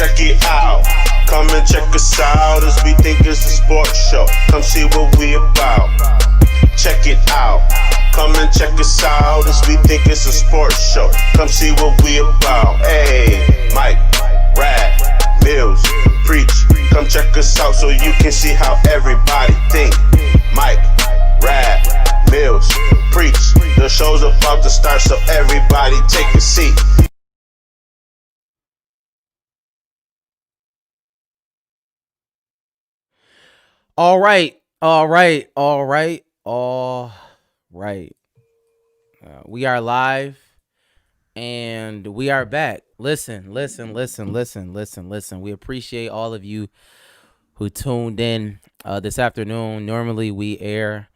check it out. Come and check us out as we think it's a sports show. Come see what we about. Check it out. Come and check us out as we think it's a sports show. Come see what we about. Hey, Mike, Rad, Mills, Preach. Come check us out so you can see how everybody think. Mike, Rad, Mills, Preach. The show's about to start, so everybody take a seat. All right. We are live and we are back. Listen. We appreciate all of you who tuned in this afternoon. Normally we air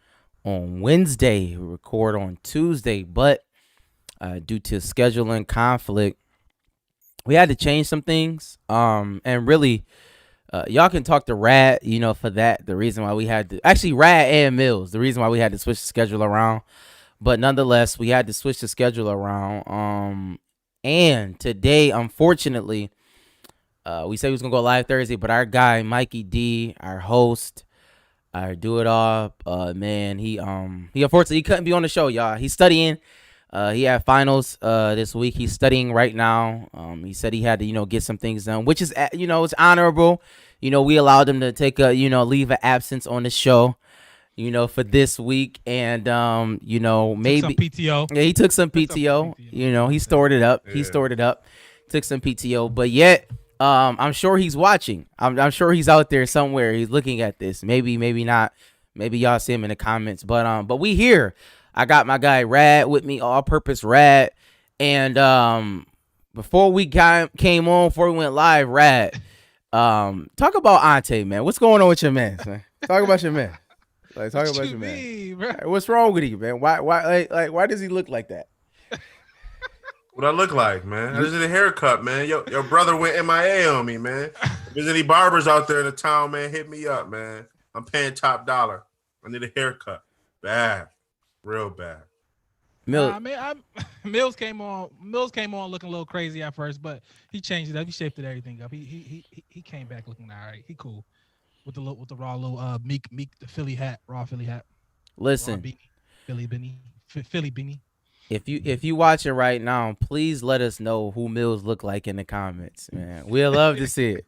on Wednesday, we record on Tuesday, but due to scheduling conflict, we had to change some things. And really, y'all can talk to Rad, for that. The reason why we had to actually Rad and Mills, the reason why we had to switch the schedule around. But nonetheless, we had to switch the schedule around. And today, unfortunately, we said we was gonna go live Thursday, but our guy Mikey D, our host, our do it all, man, he unfortunately he couldn't be on the show, y'all. He's studying. He had finals this week. He's studying right now. He said he had to, get some things done, which is, it's honorable. We allowed him to take a, leave of absence on the show, for this week. And, maybe some PTO. Yeah, he took some PTO. He stored it up. He stored it up. Took some PTO, but yet, I'm sure he's watching. I'm sure he's out there somewhere. He's looking at this. Maybe not. Maybe y'all see him in the comments. But we here. I got my guy Rad with me, All Purpose Rad. And before we came on, before we went live, Rad, talk about Ante, man. What's going on with your man, man? Talk about your man. Talk about your man. Right, what's wrong with you, man? Why does he look like that? What I look like, man? I just did a haircut, man. Your brother went MIA on me, man. If there's any barbers out there in the town, man, hit me up, man. I'm paying top dollar. I need a haircut. Bad. Real bad. Mills came on looking a little crazy at first, but he changed it up. He shaped everything up. He came back looking all right. He cool with the raw little Meek the Philly hat, raw Philly hat. Listen, Philly beanie. If you watch it right now, please let us know who Mills look like in the comments, man. We'll love to see it.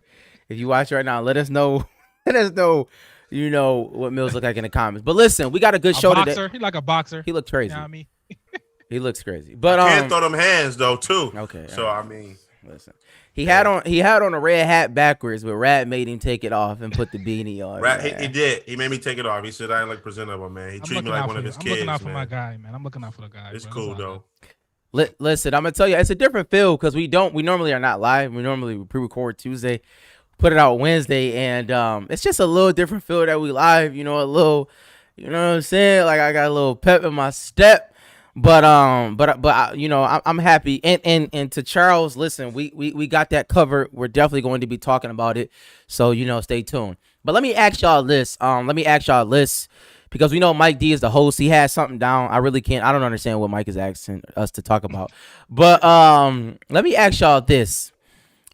If you watch right now, let us know. Let us know. What Mills look like in the comments. But listen, we got a good show today. He like a boxer. He looks crazy. You know what I mean? He looks crazy. But I can't throw them hands though, too. Okay. So I mean, listen. He had on a red hat backwards, but Rad made him take it off and put the beanie on. Rad, he did. He made me take it off. He said I ain't look presentable, man. He treated me like one of his kids. I'm looking out for man. my guy, man. I'm looking out for the guy. It's cool though. Listen, I'm gonna tell you, it's a different feel because we normally are not live. We normally pre-record Tuesday, put it out Wednesday, and it's just a little different feel that we live. A little, what I'm saying? Like I got a little pep in my step. But I'm happy. And to Charles, listen, we got that covered. We're definitely going to be talking about it. So, stay tuned. But let me ask y'all this. Because we know Mike D is the host. He has something down. I don't understand what Mike is asking us to talk about. But let me ask y'all this.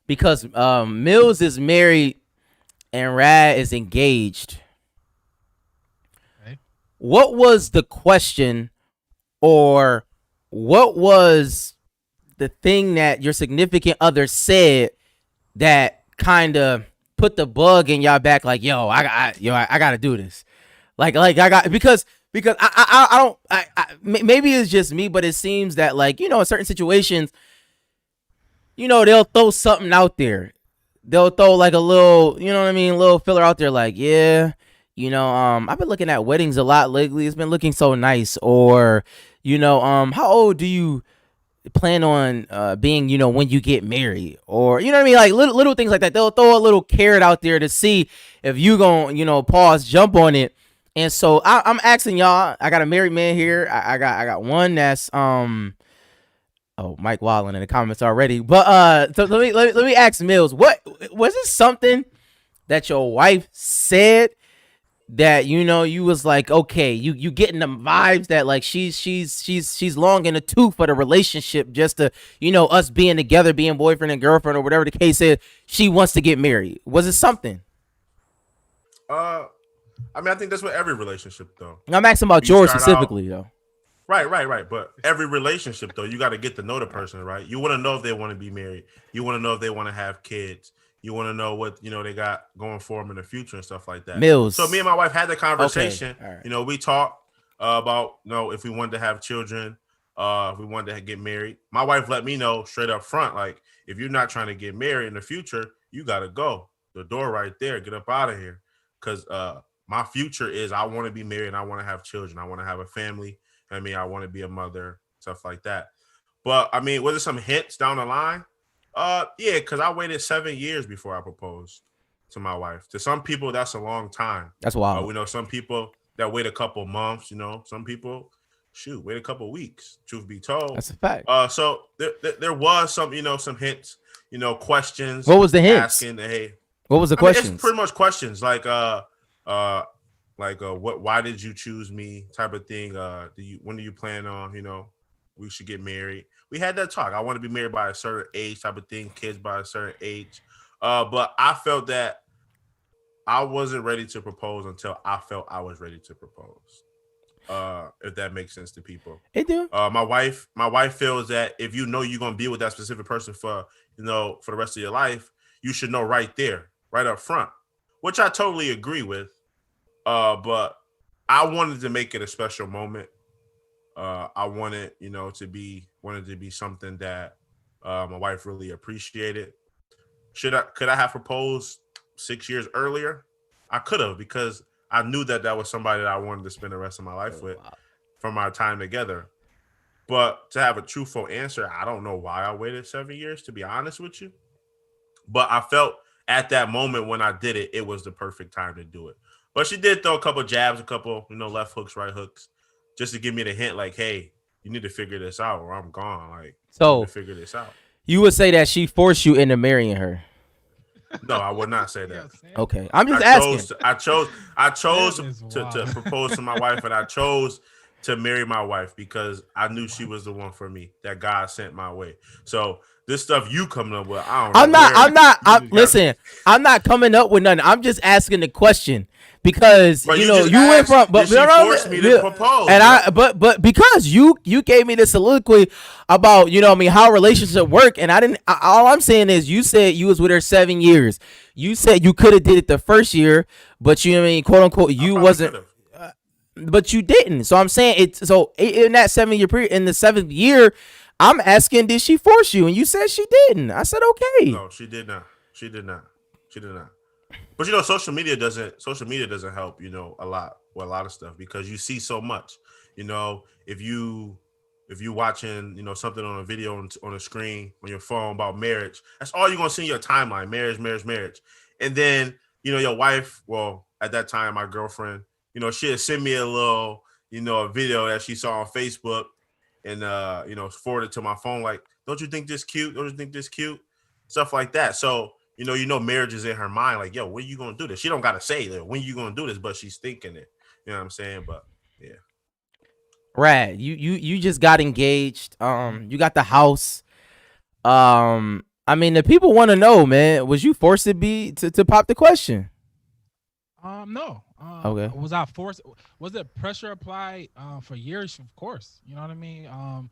Because Mills is married and Rad is engaged. Okay. What was the question? Or what was the thing that your significant other said that kind of put the bug in y'all back? Like, I got to do this. Like I got because I don't maybe it's just me, but it seems that in certain situations, they'll throw something out there. They'll throw like a little, little filler out there. Like, yeah. I've been looking at weddings a lot lately. It's been looking so nice. Or, how old do you plan on being, when you get married? Or, like little things like that. They'll throw a little carrot out there to see if you gonna, pause, jump on it. And so I'm asking y'all, I got a married man here. I got one that's, Mike Wallen in the comments already. But so let me ask Mills, what was it something that your wife said that you was like, okay, you getting the vibes that like she's long in the tooth for the relationship, just to us being together, being boyfriend and girlfriend or whatever the case is. She wants to get married. Was it something? Uh, I mean, I think that's what every relationship though. I'm asking about You yours start out specifically though. right. But every relationship though, you got to get to know the person, right? You want to know if they want to be married. You want to know if they want to have kids. You want to know what they got going for them in the future and stuff like that. So me Mills. and my wife had the Okay. conversation. All right. We talked about if we wanted to have children, if we wanted to get married. My wife let me know straight up front, like if you're not trying to get married in the future, you got to go. The door right there. Get up out of here, because my future is I want to be married and I want to have children. I want to have a family. I mean, I want to be a mother, stuff like that. But I mean, was there some hints down the line? Yeah, because I waited 7 years before I proposed to my wife. To some people, that's a long time. That's wild. We know some people that wait a couple months. Some people, shoot, wait a couple weeks. Truth be told. That's a fact. So there was some hints, questions. What was the hints? Asking, hey, What was the I mean, questions? it's pretty much questions like what? Why did you choose me? Type of thing. When do you plan on? We should get married. We had that talk. I want to be married by a certain age, type of thing. Kids by a certain age. But I felt that I wasn't ready to propose until I felt I was ready to propose. If that makes sense to people. It do. My wife feels that if you're gonna be with that specific person for for the rest of your life, you should know right there, right up front, which I totally agree with. But I wanted to make it a special moment. I wanted, wanted to be something that my wife really appreciated. Could I have proposed 6 years earlier? I could have, because I knew that was somebody that I wanted to spend the rest of my life with from our time together. But to have a truthful answer, I don't know why I waited 7 years, to be honest with you. But I felt at that moment when I did it, it was the perfect time to do it. But she did throw a couple jabs, a couple, left hooks, right hooks, just to give me the hint, like, hey, you need to figure this out or I'm gone. Like, you need So to figure this out. you would say that she forced you into marrying her? No, I would not say Yeah, that. Sam, Okay, I'm just I asking. chose That is to wild. propose to my wife, and I chose to marry my wife because I knew she was the one for me that God sent my way. So this stuff you coming up with, I don't know. I'm not. where I'm not. you just got- Listen, I'm not coming up with nothing. I'm just asking the question because But you just went asked, from. But did she no, no, force me yeah. to propose? And but because you gave me the soliloquy about how relationship work, and I didn't. All I'm saying is you said you was with her 7 years. You said you could have did it the first year, but quote unquote, I you probably wasn't. could've. But you didn't. So I'm saying it's so in that 7 year period, in the 7th year, I'm asking, did she force you? And you said she didn't. I said okay. No, she did not. She did not. She did not. But social media doesn't help, a lot with a lot of stuff because you see so much. If you watching, something on a video on a screen on your phone about marriage, that's all you're gonna see in your timeline. Marriage. And then, your wife, well, at that time, my girlfriend, she'd send me a little, a video that she saw on Facebook and forward it to my phone, like, don't you think this cute? Don't you think this cute? Stuff like that. So, marriage is in her mind, like, yo, when you gonna do this? She don't gotta say that when you gonna do this, but she's thinking it. You know what I'm saying? But yeah. Rad, you just got engaged. You got the house. I mean, the people want to know, man. Was you forced to pop the question? No. Okay. Was I forced? Was it pressure applied for years? Of course. You know what I mean.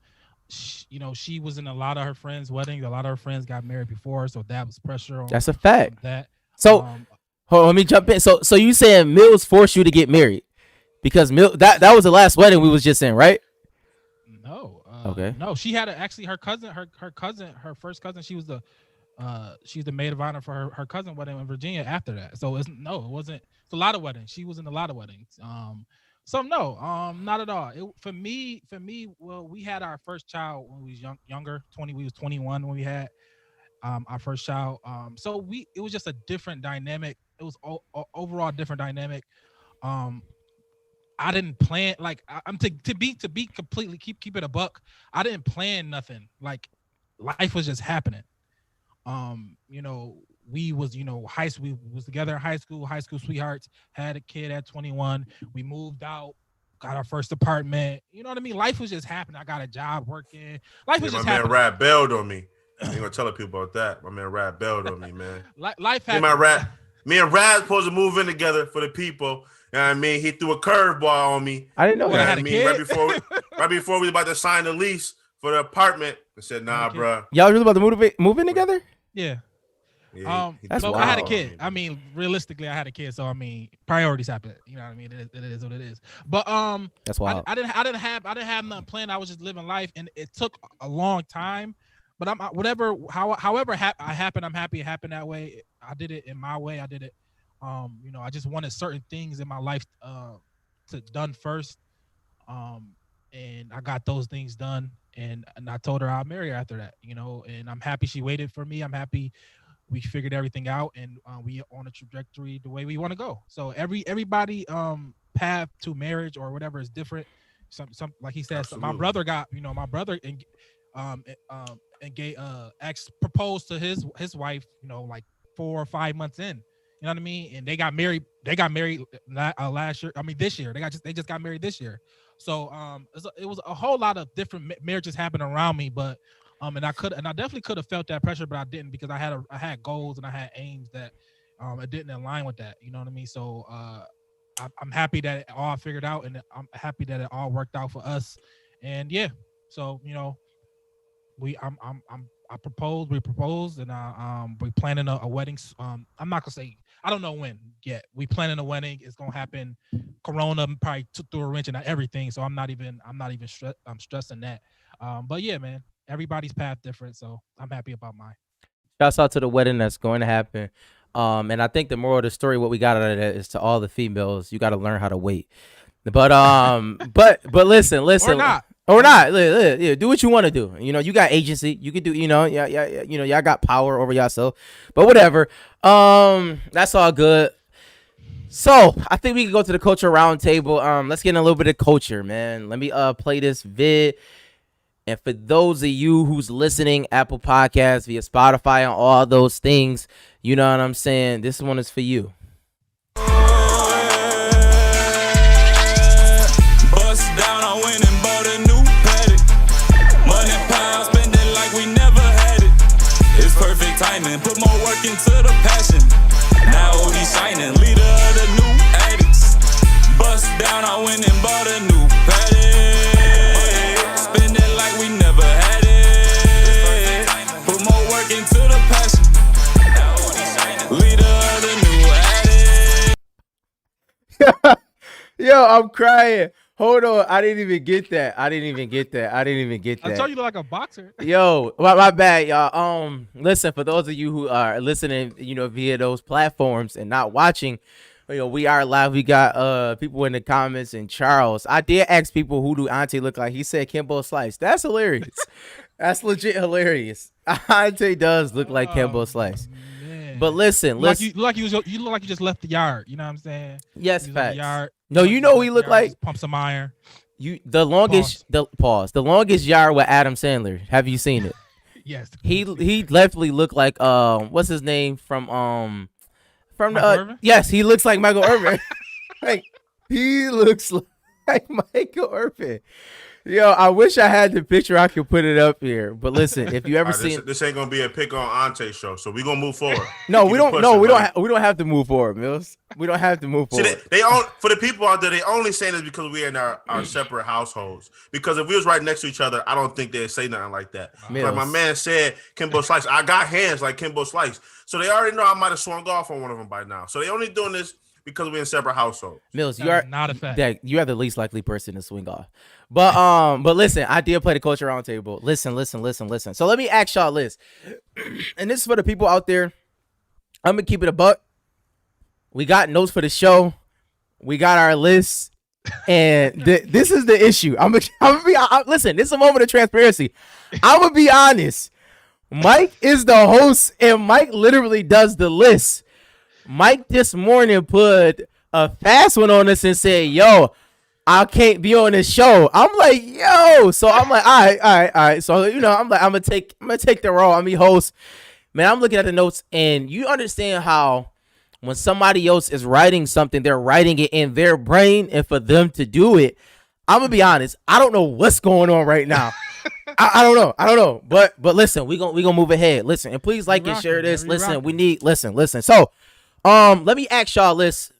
She was in a lot of her friends' weddings. A lot of her friends got married before, so that was pressure on That's a fact. that. So Um, hold on, let me jump in. So you saying Mills forced you to get married because that was the last wedding we was just in, right? No. Okay. No, she had actually her cousin, her first cousin. She was the maid of honor for her cousin wedding in Virginia. After that, so it wasn't. It's a lot of weddings. She was in a lot of weddings. So no, not at all. For me, well, we had our first child when we was younger. We was 21 when we had our first child. So it was just a different dynamic. It was overall different dynamic. I didn't plan I'm to be completely keep it a buck. I didn't plan nothing. Like life was just happening. we was, high school. We was together in high school sweethearts. Had a kid at 21. We moved out, got our first apartment. You know what I mean? Life was just happening. I got a job working. Life was just my man happening. Rad bailed on me. I ain't gonna tell people about that. My man Rad bailed on me, man. Life happened. Me and Rad supposed to move in together for the people. You know what I mean? He threw a curveball on me. I didn't know Well, that. I had a kid? Right before we was about to sign the lease for the apartment, I said, "Nah, Okay. bro." Y'all really about to move in together? Yeah. Yeah, That's but wild. I had a kid. I mean, realistically, I had a kid. So I mean, priorities happen. You know what I mean? It is what it is. But That's wild. I didn't have nothing planned. I was just living life, and it took a long time. But however I happened, I'm happy it happened that way. I did it in my way. I did it. I just wanted certain things in my life to done first. And I got those things done, and I told her I'll marry her after that. And I'm happy she waited for me. I'm happy we figured everything out, and we on a trajectory the way we want to go. So everybody path to marriage or whatever is different. Some like he said, my brother got proposed to his wife, like 4 or 5 months in. You know what I mean? And they got married. Last year. I mean, this year. They just got married this year. So it was a whole lot of different marriages happening around me, but and I definitely could have felt that pressure, but I didn't, because I had goals and I had aims that it didn't align with that. You know what I mean? So I'm happy that it all figured out, and I'm happy that it all worked out for us. And yeah, so we proposed, and we planning a wedding. I'm not gonna say, I don't know when yet. We planning a wedding. It's gonna happen. Corona probably threw a wrench in everything, so I'm not even I'm stressing that. But yeah, man, everybody's path different, so I'm happy about mine. Shouts out to the wedding that's going to happen. And I think the moral of the story, what we got out of that, is to all the females, you got to learn how to wait. But but listen, or not. Yeah, do what you want to do. You got agency. You could do. Y'all got power over yourself. But whatever. That's all good. So I think we can go to the culture roundtable. Let's get in a little bit of culture, man. Let me play this vid. And for those of you who's listening, Apple Podcasts, via Spotify, and all those things, you know what I'm saying? This one is for you. Bust down, I went and bought a new Paddock. Money pile, spend it like we never had it. It's perfect timing, put more work into the passion. Now he's shining, leader of the new addicts. Bust down, I went and bought a new Paddock. Spend it like we never had it. Put more work into the passion. Now he's shining, leader of the new addicts. Yo, I'm crying. Hold on. I didn't even get that. I told you like a boxer. Yo, my bad, y'all. Listen, for those of you who are listening, via those platforms and not watching, we are live. We got people in the comments. And Charles, I did ask people, who do Ante look like? He said Kimbo Slice. That's hilarious. That's legit hilarious. Ante does look like Kimbo Slice. Man. But listen. You look like you just left the yard. You know what I'm saying? Yes, You facts. yard. No, we look like pump some iron. the longest yard with Adam Sandler. Have you seen it? Yes. He definitely looked like what's his name from Michael Irvin? Yes, he looks like Michael Irvin. Like, he looks like Michael Irvin. Yo, I wish I had the picture. I could put it up here. But listen, if you ever seen this ain't gonna be a pick on Ante show, so we gonna move forward. No, Keep we it don't. pushing, No, we don't. buddy. We don't have to move forward, Mills. We don't have to move See, forward. they for the people out there, they only saying this because we're in our separate households. Because if we was right next to each other, I don't think they'd say nothing like that. Mills. Like my man said, Kimbo Slice. I got hands like Kimbo Slice, so they already know I might have swung off on one of them by now. So they only doing this because we're in separate households. Mills, you That are is not a fact. you are the least likely person to swing off. But listen, I did play the culture roundtable. Listen. So let me ask y'all this, and this is for the people out there. I'm gonna keep it a buck. We got notes for the show. We got our list, and this is the issue. Listen. This is a moment of transparency. I'm gonna be honest. Mike is the host, and Mike literally does the list. Mike this morning put a fast one on us and said, "Yo, I can't be on this show." I'm like, "Yo," so I'm like, all right. So I'm like, I'm gonna take the role. I'm the host. Man, I'm looking at the notes, and you understand how when somebody else is writing something, they're writing it in their brain, and for them to do it, I'm gonna be honest, I don't know what's going on right now. I don't know. But listen, we gonna move ahead. Listen, and please like and share this. Listen, we need listen. So, let me ask y'all this.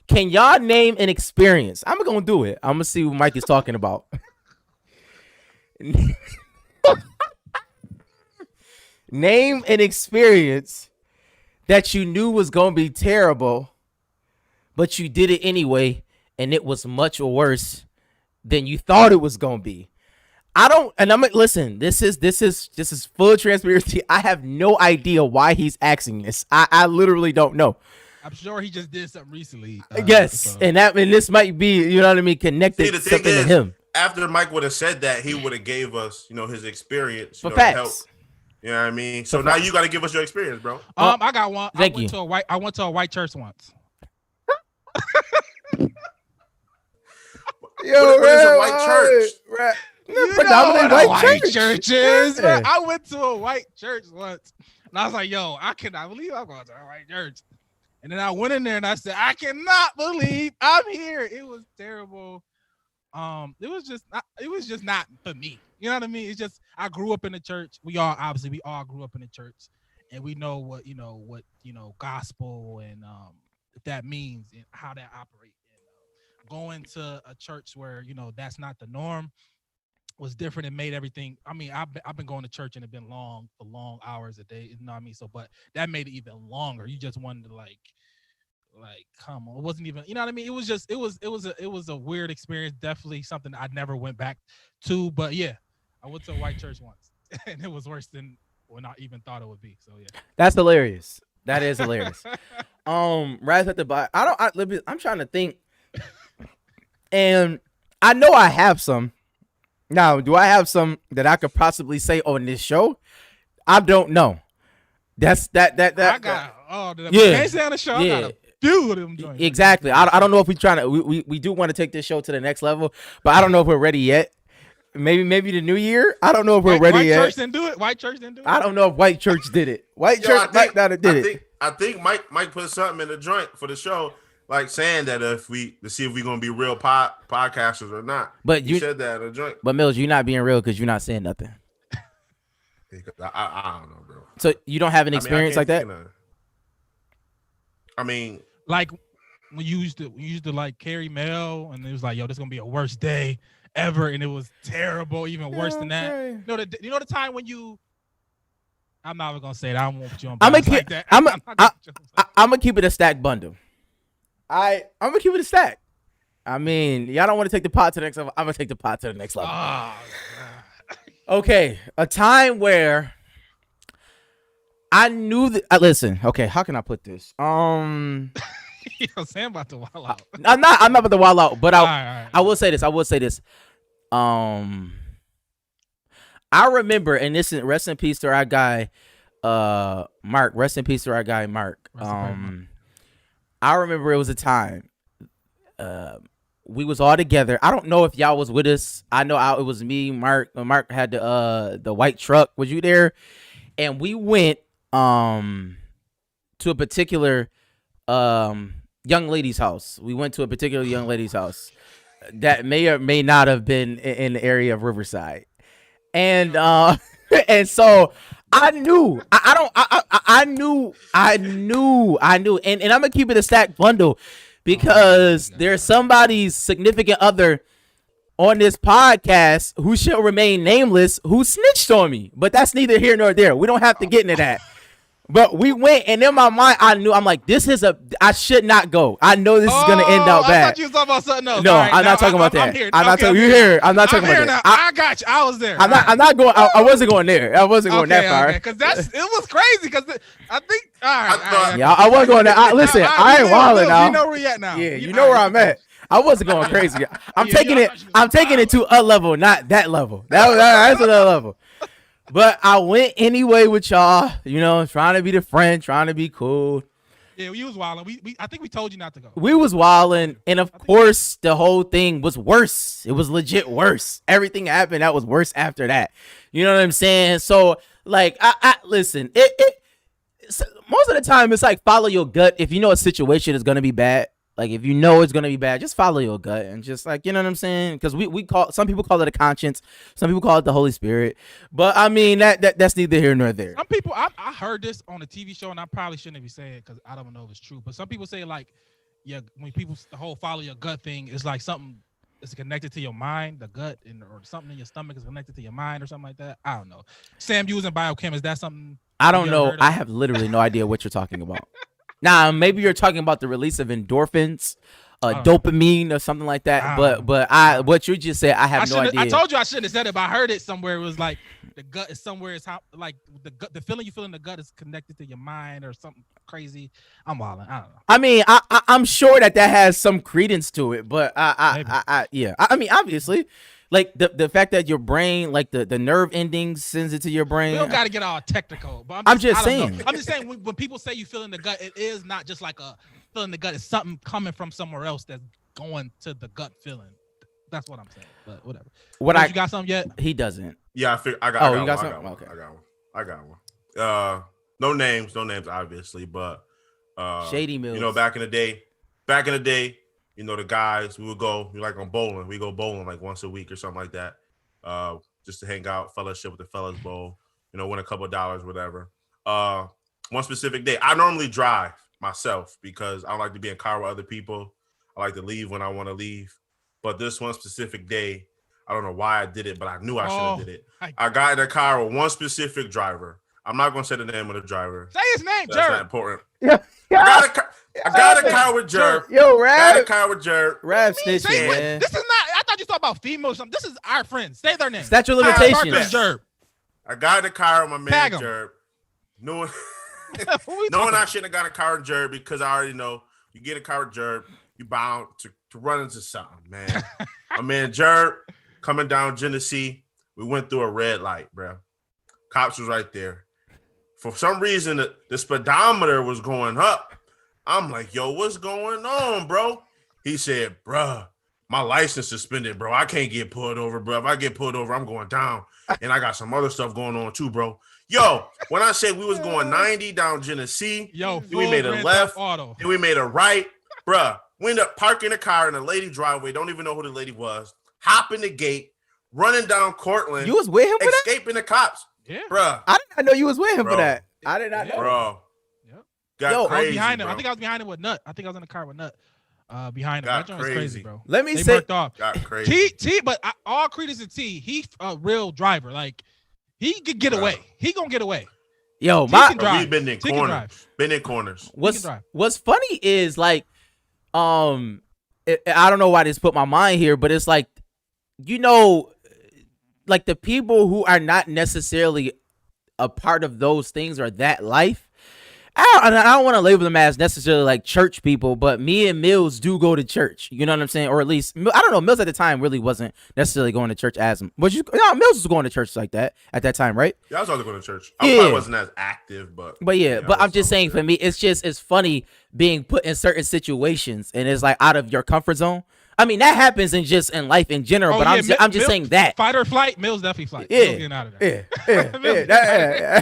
Can y'all name an experience? I'm gonna do it. I'm gonna see what Mike is talking about. Name an experience that you knew was gonna be terrible, but you did it anyway, and it was much worse than you thought it was gonna be. Listen, this is full transparency. I have no idea why he's asking this. I literally don't know. I'm sure he just did something recently. Yes, So. and this might be, you know what I mean, connected to something to him. After Mike would have said that, he would have gave us, his experience, For to facts. help. You know what I mean? So now you got to give us your experience, bro. I got one. Thank I went to a white church once. What is a white church? Predominantly white church. churches. Yeah. I went to a white church once, and I was like, "Yo, I cannot believe I'm going to a white church." And then I went in there and I said, "I cannot believe I'm here." It was terrible. It was just not for me. You know what I mean? It's just I grew up in the church. We all grew up in the church, and we know what gospel and if that means and how that operates. Going to a church where that's not the norm was different and made everything. I mean, I've been going to church and it's been for long hours a day. You know what I mean? So, but that made it even longer. You just wanted to like come on. It wasn't even, you know what I mean? It was a weird experience. Definitely something I never went back to. But yeah, I went to a white church once, and it was worse than when I even thought it would be. So yeah, That's hilarious. That is hilarious. Raz at the bottom. I'm trying to think, and I know I have some. Now, do I have some that I could possibly say on this show? I don't know. That's that. I got yeah. Can't say on the show. Yeah. I got a few of them joints. Exactly. I don't know if we're trying to. We do want to take this show to the next level, but I don't know if we're ready yet. Maybe the new year. I don't know if we're ready yet. White church didn't do it. White church didn't do it. I don't know if White Church did it. White Yo, Church might not have did it. I think Mike put something in the joint for the show, like saying that to see if we're gonna be real podcasters or not. But you you said that in the joint. But Mills, you're not being real because you're not saying nothing. I don't know, bro. So you don't have an experience like that? I mean, like when you used to like carry mail, and it was like, yo, this is gonna be a worst day ever, and it was terrible, even worse than that. You know the time when you. I'm not even gonna say it. I don't want you on. I'm gonna keep it a stack bundle. I'm gonna keep it a stack. I mean, y'all don't want to take the pot to the next level. I'm gonna take the pot to the next level. Okay, a time where I knew that. Listen, okay, how can I put this? Yo, Sam about to wild out. I'm not about to wild out, but All right. I will say this. I remember, and this is rest in peace to our guy, Mark. Rest in peace to our guy, Mark. I remember it was a time, we was all together. I don't know if y'all was with us. I know it was me, Mark. Mark had the white truck. Was you there? And we went to a particular young lady's house. We went to a particular young lady's house that may or may not have been in the area of Riverside. And and so I knew I knew and I'm gonna keep it a stack bundle because there's somebody's significant other on this podcast who shall remain nameless who snitched on me, but that's neither here nor there. We don't have to get into that. But we went, and in my mind, I'm like, I should not go. I know this is going to end out bad. I thought you was talking about something else. No, Right, I'm not talking about that. I'm not talking about that. I got you. I was there. I'm not going. I wasn't going there. I wasn't going that far. Because it was crazy. Because I think. All right. Yeah, I wasn't going there. Listen, I ain't wilding now. You know where you at now. Yeah, you know where I'm at. I wasn't going crazy. I'm taking it to a level, not that level. That's another level. But I went anyway with y'all, trying to be the friend, trying to be cool. Yeah, we was wilding. I think we told you not to go. We was wilding, and of course, the whole thing was worse. It was legit worse. Everything happened that was worse after that. You know what I'm saying? So Like I listen. Most of the time it's like follow your gut. If you know a situation is gonna be bad, like if you know it's gonna be bad, just follow your gut and just like, you know what I'm saying? Because we call, some people call it a conscience, some people call it the Holy Spirit. But I mean that's neither here nor there. Some people, I heard this on a TV show, and I probably shouldn't be saying it because I don't know if it's true. But some people say like, yeah, when people the whole follow your gut thing is like something is connected to your mind, the gut, or something in your stomach is connected to your mind or something like that. I don't know. Sam, you was in biochem. Is that something? I don't know. I have literally no idea what you're talking about. Now, maybe you're talking about the release of endorphins, dopamine, or something like that. But what you just said, I have no idea. I told you I shouldn't have said it, but I heard it somewhere. It was like the gut is somewhere. It's how like the gut, the feeling you feel in the gut is connected to your mind or something crazy. I'm wilding. I don't know. I mean, I'm sure that has some credence to it, but yeah. I mean, obviously. Like the fact that your brain, like the nerve endings sends it to your brain. We don't got to get all technical, but I'm just saying. I'm just saying when people say you feel in the gut, it is not just like a feel in the gut. It's something coming from somewhere else that's going to the gut feeling. That's what I'm saying. But whatever. You got something yet? He doesn't. Yeah, I got. Oh, you got got something? one. Okay. I got one. No names, obviously, but Shady Mills. You know, back in the day, you know, the guys, we like on bowling. We go bowling like once a week or something like that. Just to hang out, fellowship with the fellas bowl, you know, win a couple of dollars, whatever. One specific day, I normally drive myself because I don't like to be in a car with other people. I like to leave when I want to leave. But this one specific day, I don't know why I did it, but I knew I should have did it. I got in a car with one specific driver. I'm not going to say the name of the driver. Say his name, That's Jerk. not important. Yeah. I got a car with Jerk. Yo, Rab. Got a car with Jerk. Rab snitching, man. This is not. I thought you talking about female or something. This is our friends. Say their name. Statute of limitations. Jerk. I got in the car with my man Tag him. Jerk. Knowing I shouldn't have got a car with Jerk because I already know you get a car with Jerk, you bound to run into something, man. My man Jerk coming down Genesee. We went through a red light, bro. Cops was right there. For some reason, the speedometer was going up. I'm like, yo, what's going on, bro? He said, bruh, my license suspended, bro. I can't get pulled over, bro. If I get pulled over, I'm going down. And I got some other stuff going on too, bro. Yo, when I said we was going 90 down Genesee, we made a left, and we made a right, bruh. We ended up parking the car in a lady driveway. Don't even know who the lady was. Hopping the gate, running down Cortland. You was with him for that? Escaping the cops. Yeah, bruh. I did not know you was with him for that. I did not know. Bro. I was behind him. Bro. I think I was behind him with Nut. I think I was in the car with Nut. Behind him. Got That joint was crazy, bro. Let me they say, worked off. Got crazy. But all credence to T. He's a real driver. Like he could get away. He gonna get away. yo, We've been in corners. Been in corners. What's funny is like, I don't know why this put my mind here, but it's like, you know, like the people who are not necessarily a part of those things or that life. I don't want to label them as necessarily like church people, but me and Mills do go to church. You know what I'm saying? Or at least, I don't know, Mills at the time really wasn't necessarily going to church as him. But Mills was going to church like that at that time, right? Yeah, I was also going to church. I probably wasn't as active, but I'm just saying for me, it's funny being put in certain situations and it's like out of your comfort zone. I mean, that happens in life in general, but I'm just saying that. Fight or flight, Mills definitely flight. Yeah. Getting out of there. Yeah.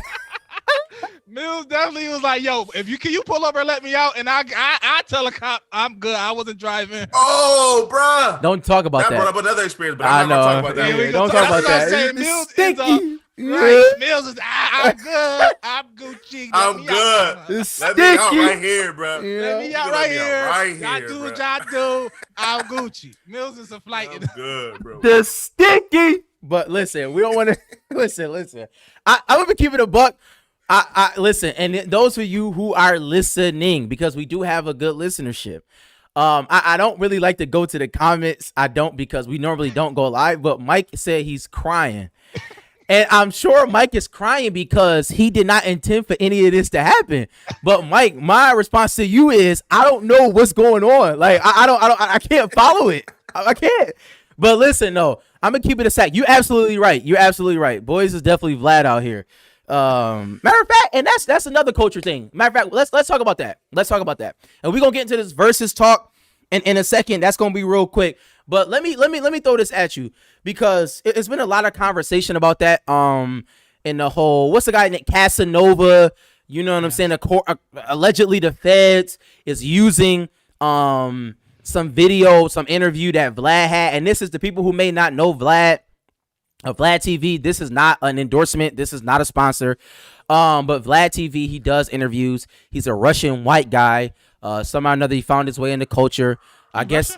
Mills definitely was like, yo, can you pull over and let me out? And I tell a cop I'm good. I wasn't driving. Oh, bruh. Don't talk about that. That brought up another experience, but I'm not going to talk about that. Yeah, don't talk about that. Saying, Mills sticky. Right. Mills is I'm good. I'm Gucci. I'm good. Let me out right here, bro. Let me out right here. I do what I do. I'm Gucci. Mills is a flight. I'm good, bro. The sticky. But listen, we don't want to listen. I'm gonna keep it a buck. I listen, and those of you who are listening, because we do have a good listenership. I don't really like to go to the comments. I don't, because we normally don't go live. But Mike said he's crying. And I'm sure Mike is crying because he did not intend for any of this to happen. But Mike, my response to you is, I don't know what's going on. Like, I can't follow it. I can't. But listen, no, I'm gonna keep it a sec. You're absolutely right. Boys is definitely Vlad out here. Matter of fact, and that's another culture thing. Matter of fact, let's talk about that. And we're gonna get into this versus talk in a second. That's gonna be real quick. But let me throw this at you, because it's been a lot of conversation about that. in the whole, what's the guy named Casanova? You know what I'm saying? Allegedly, the feds is using some video, some interview that Vlad had, and this is the people who may not know Vlad. Vlad TV. This is not an endorsement. This is not a sponsor. But Vlad TV, he does interviews. He's a Russian white guy. Somehow or another, he found his way into culture. I guess.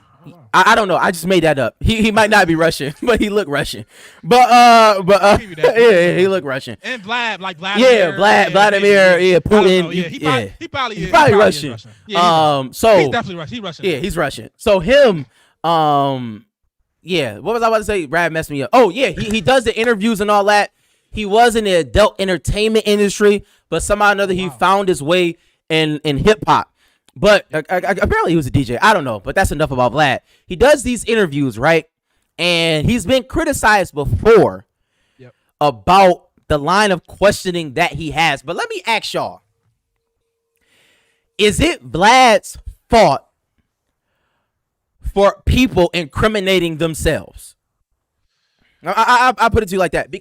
I don't know. I just made that up. He might not be Russian, but he looked Russian. Yeah, he looked Russian. And Vladimir. Vladimir, Putin. He probably is. Probably Russian. Yeah, so he's definitely Russian. He's Russian. Yeah, he's Russian. So him, yeah. What was I about to say? Brad messed me up. Oh yeah, he does the interviews and all that. He was in the adult entertainment industry, but somehow or another he found his way in hip hop. But apparently he was a DJ. I don't know, but that's enough about Vlad. He does these interviews, right? And he's been criticized before about the line of questioning that he has. But let me ask y'all, is it Vlad's fault for people incriminating themselves? I put it to you like that.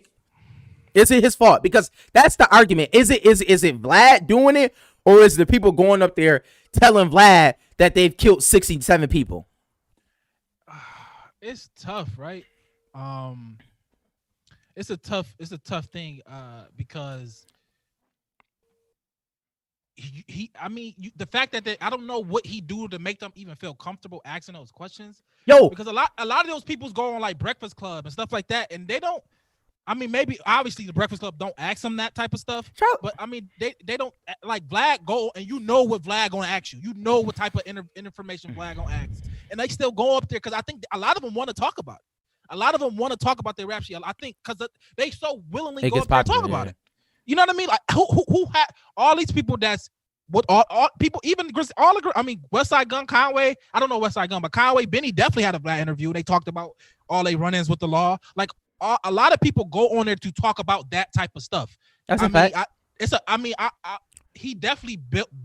Is it his fault? Because that's the argument. Is it Vlad doing it, or is it the people going up there telling Vlad that they've killed 67 people? It's tough, right? It's a tough thing because the fact that I don't know what he do to make them even feel comfortable asking those questions. Because a lot of those people's go on like Breakfast Club and stuff like that, and they don't. I mean, maybe obviously the Breakfast Club don't ask them that type of stuff, but I mean they don't like Vlad go and you know what Vlad gonna ask you. You know what type of information Vlad gonna ask, and they still go up there because I think a lot of them want to talk about it. A lot of them want to talk about their rap sheet. I think because they so willingly go up there and talk about it. You know what I mean? Like who had all these people? That's what all people, even all. I mean, Westside Gun, Conway. I don't know Westside Gun, but Conway, Benny definitely had a Vlad interview. They talked about all they run-ins with the law. Like a lot of people go on there to talk about that type of stuff. That's a fact. He definitely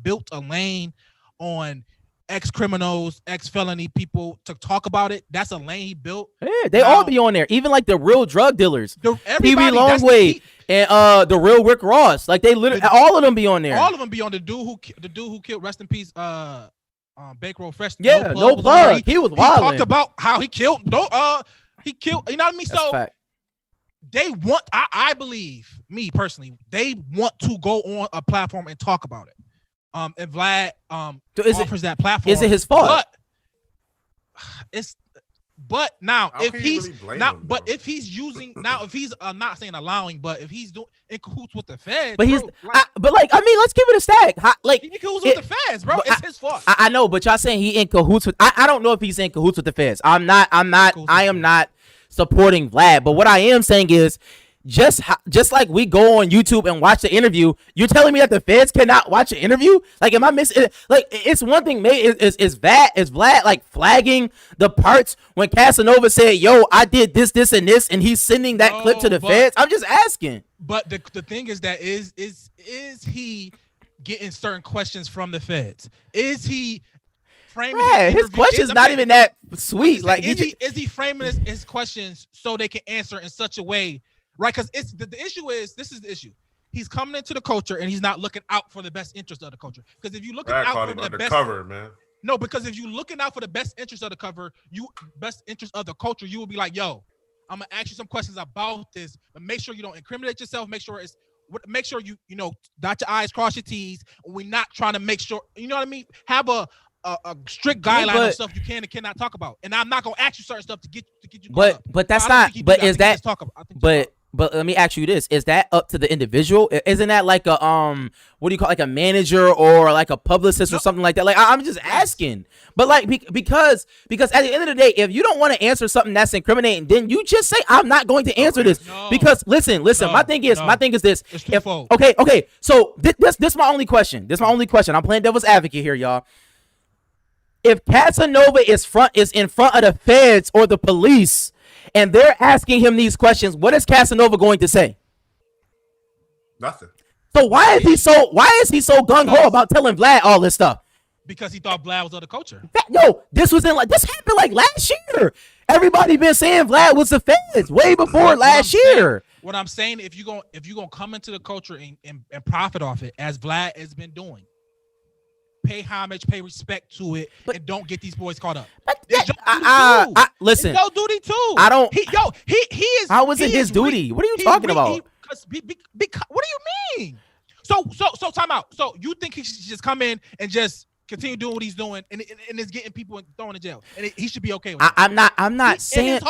built a lane on ex-criminals, ex-felony people to talk about it. That's a lane he built. Yeah, they all be on there. Even like the real drug dealers. PB Longway and the real Rick Ross. Like they literally all of them be on there. All of them be on the dude who killed, rest in peace, Bankroll Fresh. Yeah, no plug. He was wild. He talked about how he killed. You know what I mean? That's so fact. They want, I believe, me personally, they want to go on a platform and talk about it. And Vlad offers that platform. Is it his fault? But now if he's not saying allowing, but if he's doing in cahoots with the feds, but let's give it a stack. Like he in cahoots with the feds, bro. It's his fault. I know, but y'all saying he in cahoots with. I don't know if he's in cahoots with the feds. I am not supporting Vlad, but what I am saying is just like we go on YouTube and watch the interview, you're telling me that the feds cannot watch an interview? Like, am I missing? Like, it's one thing, mate. Is Vlad like flagging the parts when Casanova said, "Yo, I did this, and this," and he's sending that clip to the feds? I'm just asking. But the thing is that is he getting certain questions from the feds? Is he framing his question's not even that sweet? Like, is he framing his questions so they can answer in such a way? Right, because it's the issue is this is the issue. He's coming into the culture and he's not looking out for the best interest of the culture. Because if you looking out for the best cover, man. No, because if you looking out for the best interest of the best interest of the culture, you will be like, yo, I'm gonna ask you some questions about this, but make sure you don't incriminate yourself. Make sure you dot your I's, cross your T's. We're not trying to make sure, you know what I mean? Have a strict guideline of stuff you can and cannot talk about. And I'm not gonna ask you certain stuff to get you. But that's not. But is that? But let me ask you this: is that up to the individual? Isn't that like a what do you call, like a manager or like a publicist or something like that? Like, I'm just asking. But like because at the end of the day, if you don't want to answer something that's incriminating, then you just say, I'm not going to answer this. Because listen. My thing is this. It's twofold. Okay. So this my only question. I'm playing devil's advocate here, y'all. If Casanova is in front of the feds or the police, and they're asking him these questions, what is Casanova going to say? Nothing. So why is he so gung ho about telling Vlad all this stuff? Because he thought Vlad was of the culture. This happened like last year. Everybody been saying Vlad was the feds way before last year. What I'm saying, if you gonna come into the culture and profit off it, as Vlad has been doing, pay homage, pay respect to it, and don't get these boys caught up. It's your duty too. Listen, it's your duty too. I don't. He is. How is it he his duty? What are you talking about? What do you mean? So time out. So you think he should just come in and just continue doing what he's doing, and is getting people and throwing in jail, and he should be okay with it? I'm not saying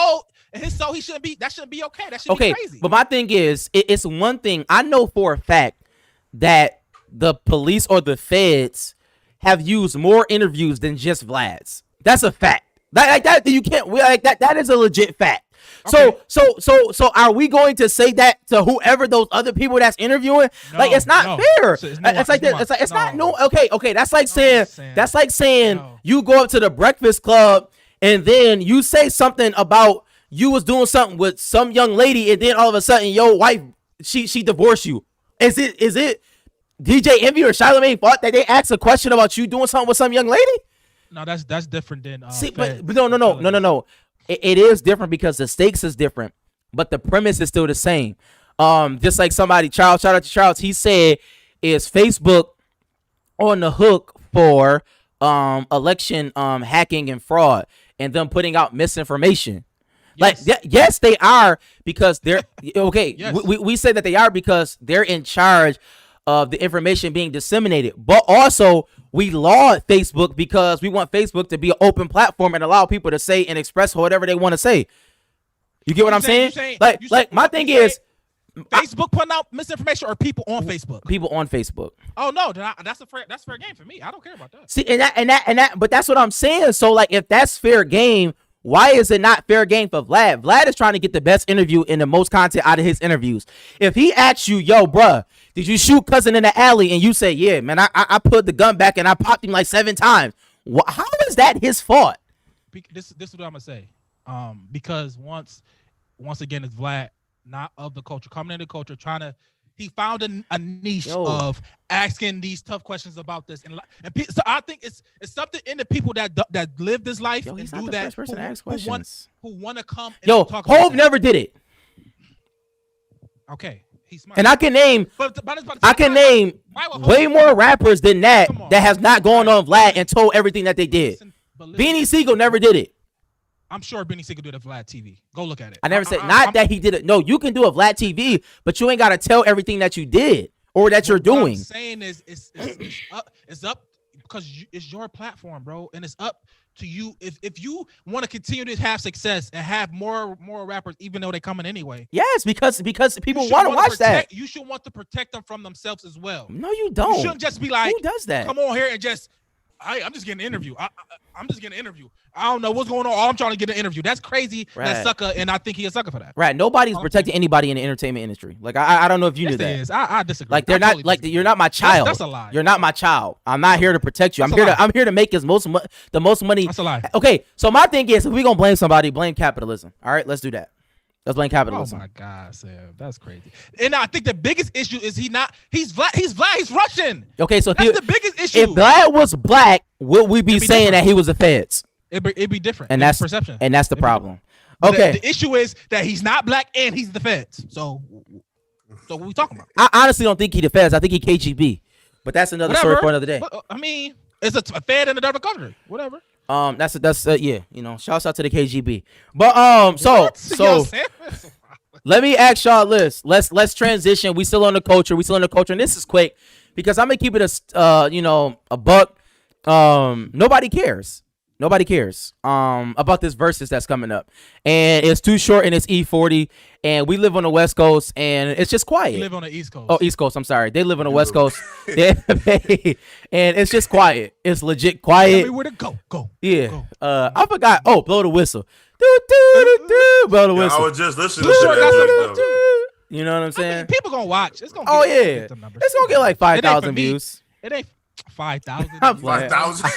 his soul, he shouldn't be. That shouldn't be okay. That should be crazy. But my thing is, it's one thing I know for a fact that the police or the feds have used more interviews than just Vlad's. That's a fact. That you can't. That is a legit fact. Okay. So are we going to say that to whoever those other people that's interviewing? No, it's not fair. It's not. Okay. That's like saying you go up to the Breakfast Club and then you say something about you was doing something with some young lady and then all of a sudden your wife she divorced you. Is it DJ Envy or Charlamagne fault that they asked a question about you doing something with some young lady? No, that's different than but no. It is different because the stakes is different, but the premise is still the same. Just like shout out to Charles, he said, is Facebook on the hook for election hacking and fraud and them putting out misinformation? Yes. Yes, they are, because they're okay. Yes. We say that they are because they're in charge of the information being disseminated, but also we laud Facebook because we want Facebook to be an open platform and allow people to say and express whatever they want to say. You get what I'm saying? My thing is, Facebook putting out misinformation or people on Facebook? People on Facebook. Oh no, that's fair game for me. I don't care about that. See, and that, but that's what I'm saying. So like, if that's fair game, why is it not fair game for Vlad? Vlad is trying to get the best interview and the most content out of his interviews. If he asks you, yo, bruh, did you shoot cousin in the alley? And you say, yeah, man, I put the gun back and I popped him like 7 times. How is that his fault? This is what I'm gonna say. Because once again, it's Vlad, not of the culture, coming into the culture, he found a niche of asking these tough questions about this, and so I think it's something in the people that live this life and do that. Who want to come? And talk about Hov never did it. Okay, he's smart. And I can name way more rappers than that has not gone on Vlad and told everything that they did. Beanie Siegel never did it. I'm sure Beanie Siegel did a Vlad TV. Go look at it. I never said that he did it. No, you can do a Vlad TV, but you ain't got to tell everything that you did or that you're doing. What I'm saying is it's up because it's your platform, bro, and it's up to you if you want to continue to have success and have more rappers, even though they coming anyway. Yes, because people want to watch that. You should want to protect them from themselves as well. No, you don't. You shouldn't just be like, who does that? Come on here and just. I'm just getting an interview. I'm just getting an interview. I don't know what's going on. I'm trying to get an interview. That's crazy. Right. That sucker, and I think he a sucker for that. Right. Nobody's protecting anybody in the entertainment industry. Like I don't know if you knew that. Is. I disagree. Like they're not totally like you're not my child. That's a lie. You're not my child. I'm not here to protect you. I'm here to make the most money. That's a lie. Okay. So my thing is, if we're gonna blame somebody, blame capitalism. All right, let's do that. Let's blame capitalism. Oh my God, Sam, that's crazy. And I think the biggest issue is he's Vlad. He's Russian. Okay, so that's the biggest issue. If Vlad was black, would we be saying different. That he was a feds? It'd be different. And that's perception. And that's the problem. Okay. The issue is that he's not black and he's the feds. So what are we talking about? I honestly don't think he the feds. I think he KGB. But that's another story for another day. But, I mean, it's a fed in another country. Whatever. That's yeah, shouts out to the KGB. But so let me ask y'all this. Let's transition. We still on the culture. And this is quick because I'm gonna keep it a buck. Nobody cares about this versus that's coming up, and it's Too Short and it's E40, and we live on the West Coast, and it's just quiet. We live on the East Coast. Oh, East Coast. I'm sorry, they live on the West Coast. And it's just quiet. It's legit quiet. Tell me where to go. Yeah. Go. I forgot. Oh, blow the whistle. Blow the whistle. I was just listening to that. You know what I'm saying? I mean, people gonna watch. It's gonna. It's gonna get like 5,000 views. It ain't 5,000. 5,000.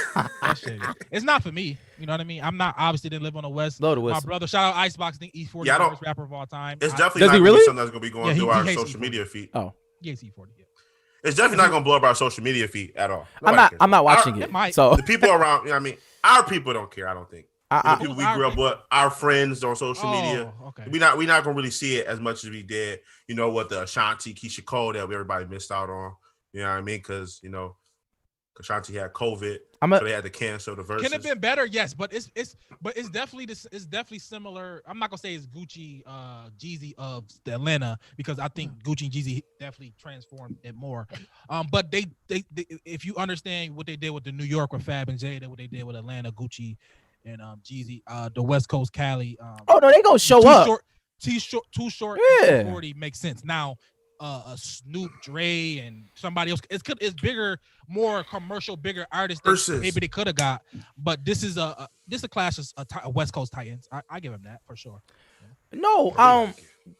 It's not for me. You know what I mean? I'm not obviously didn't live on the West. Blow the whistle. My brother, shout out Icebox. I think E40 the first rapper of all time. It's definitely not really? Something that's gonna be going through our social media feed. Oh, yes, E40. Yeah. It's definitely not gonna blow up our social media feed at all. I'm not watching it. It might. So the people around, you know what I mean, our people don't care. I don't think. I, people we grew up with, our friends on social media. Okay. We not gonna really see it as much as we did. You know, with the Ashanti, Keisha Cole that everybody missed out on. You know what I mean? Because you know, Ashanti had COVID, so they had to cancel the verses. Can it have been better? Yes, but it's definitely it's definitely similar. I'm not gonna say it's Gucci, Jeezy of the Atlanta, because I think Gucci and Jeezy definitely transformed it more. But they if you understand what they did with the New York with Fab and Jada, what they did with Atlanta, Gucci and Jeezy, the West Coast Cali. Oh no, they gonna show up. Too short. Yeah. 40 makes sense now. A Snoop, Dre, and somebody else. It's bigger, more commercial, bigger artists than maybe they could have got. But this is a clash of a West Coast Titans. I give them that for sure. No,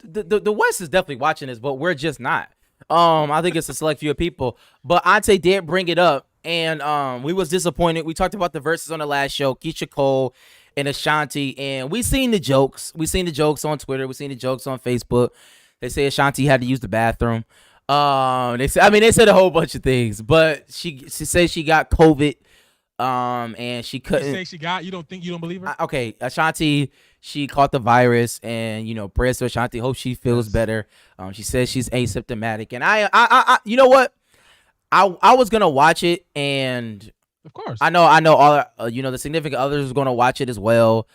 the West is definitely watching this, but we're just not. I think it's a select few of people. But Ante did bring it up, and we was disappointed. We talked about the verses on the last show, Keisha Cole and Ashanti, and we seen the jokes. We seen the jokes on Twitter. We seen the jokes on Facebook. They say Ashanti had to use the bathroom. They said a whole bunch of things, but she said she got COVID. And she couldn't. You say she got. You don't believe her? Okay, Ashanti, she caught the virus, and prayers to Ashanti. Hope she feels better. She says she's asymptomatic, and I you know what? I was gonna watch it, and of course, I know all the significant others was gonna watch it as well.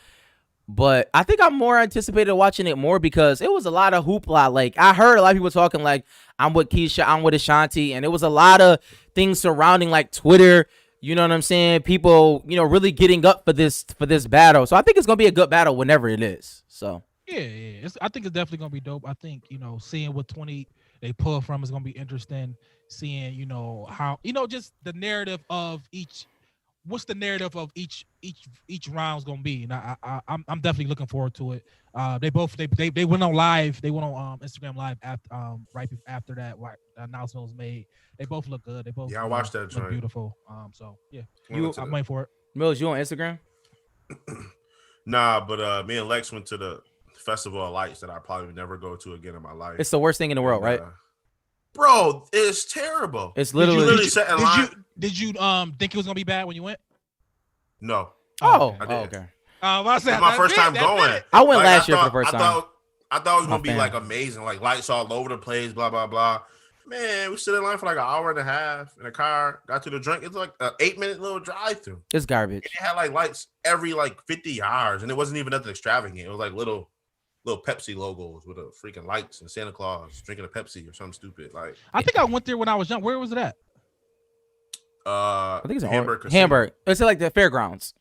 But I think I'm more anticipated watching it more because it was a lot of hoopla. Like, I heard a lot of people talking like, I'm with Keisha, I'm with Ashanti. And it was a lot of things surrounding like Twitter. You know what I'm saying? People, really getting up for this battle. So I think it's going to be a good battle whenever it is. So. Yeah. I think it's definitely going to be dope. I think, seeing what 20 they pull from is going to be interesting. Seeing, how, just the narrative of each. What's the narrative of each round's gonna be? And I'm definitely looking forward to it. They went on live. They went on Instagram live after right after that. The announcement was made. They both look good. They both I watched that. Look beautiful. So yeah, I'm waiting for it. Mills, you on Instagram? Nah, but me and Lex went to the Festival of Lights that I probably would never go to again in my life. It's the worst thing in the world, right? Bro, it's terrible. It's literally. Did you think it was gonna be bad when you went? No. Oh, I did. okay. It's my first time going. I went last year for the first time. I thought it was gonna be like amazing, like lights all over the place, blah blah blah. Man, we stood in line for like an hour and a half in a car. Got to the drink. It's like an 8-minute little drive-through. It's garbage. It had like lights every like 50 yards, and it wasn't even nothing extravagant. It was like little Pepsi logos with a freaking lights and Santa Claus drinking a Pepsi or something stupid. Like, I think I went there when I was young. Where was it at? I think it's Hamburg. It's like the fairgrounds.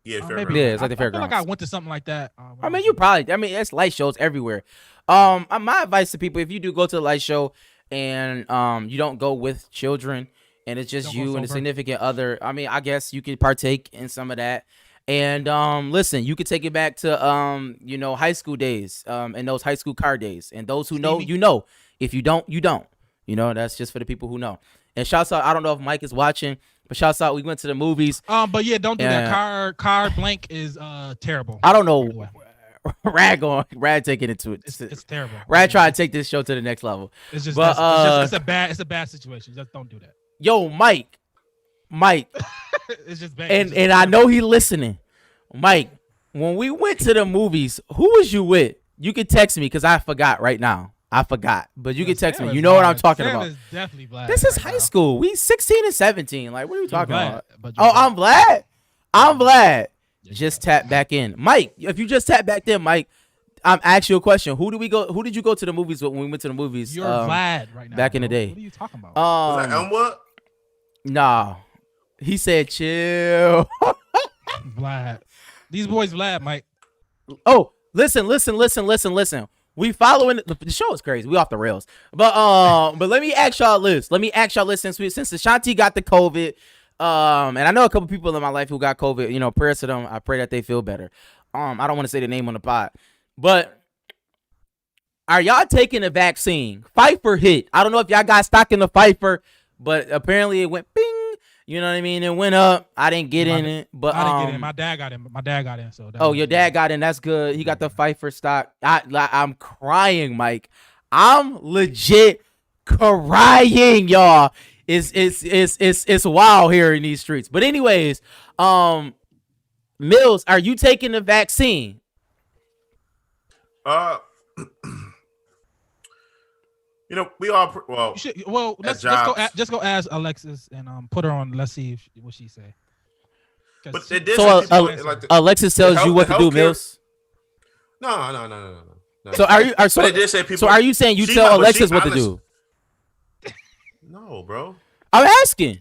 Yeah, fairgrounds. Yeah, it's like the I feel fairgrounds. like I went to something like that. It's light shows everywhere. My advice to people: if you do go to the light show and you don't go with children and it's just you and a significant other, I guess you could partake in some of that. And listen, you could take it back to high school days, and those high school car days. And those who know, you know. If you don't, you don't. That's just for the people who know. And shouts out, I don't know if Mike is watching, but shouts out, we went to the movies. But yeah, don't do that. Car blank is terrible. I don't know. Rad taking it to it. It's terrible. Rad trying to take this show to the next level. It's just, but, it's a bad situation. Just don't do that. Yo, Mike. It's just bad. And I know he listening. Mike, when we went to the movies, who was you with? You can text me because I forgot right now. I forgot, but you can text me. You know what I'm talking about. Definitely Vlad. This is high school. We 16 and 17. Like, what are we talking about? I'm Vlad. I'm Vlad. Just tap back in, Mike. If you just tap back in, Mike, I'm asking you a question. Who did you go to the movies with when we went to the movies? You're Vlad right now. Back in the day. What are you talking about? Was that what? Nah. He said chill. Vlad. These boys Vlad, Mike. Oh, listen. We following the show is crazy. We off the rails. But let me ask y'all this. Since Ashanti got the COVID, and I know a couple people in my life who got COVID, prayers to them. I pray that they feel better. I don't want to say the name on the pod. But are y'all taking the vaccine? Pfizer hit. I don't know if y'all got stock in the Pfizer, but apparently it went bing. You know what I mean? It went up. I didn't get in it, but I didn't get in. My dad got in. So your dad got in. That's good. He got the Pfizer stock. I'm crying, Mike. I'm legit crying, y'all. It's wild here in these streets. But anyways, Mills, are you taking the vaccine? We all well. You should, well, let's jobs. just go ask Alexis and put her on. Let's see what she say. But they did So say people, like Alexis tells you what to do, healthcare- Mills. No. So are you? But they did say people. So are you saying you She tell might- but Alexis she what to honest- do? No, bro. I'm asking.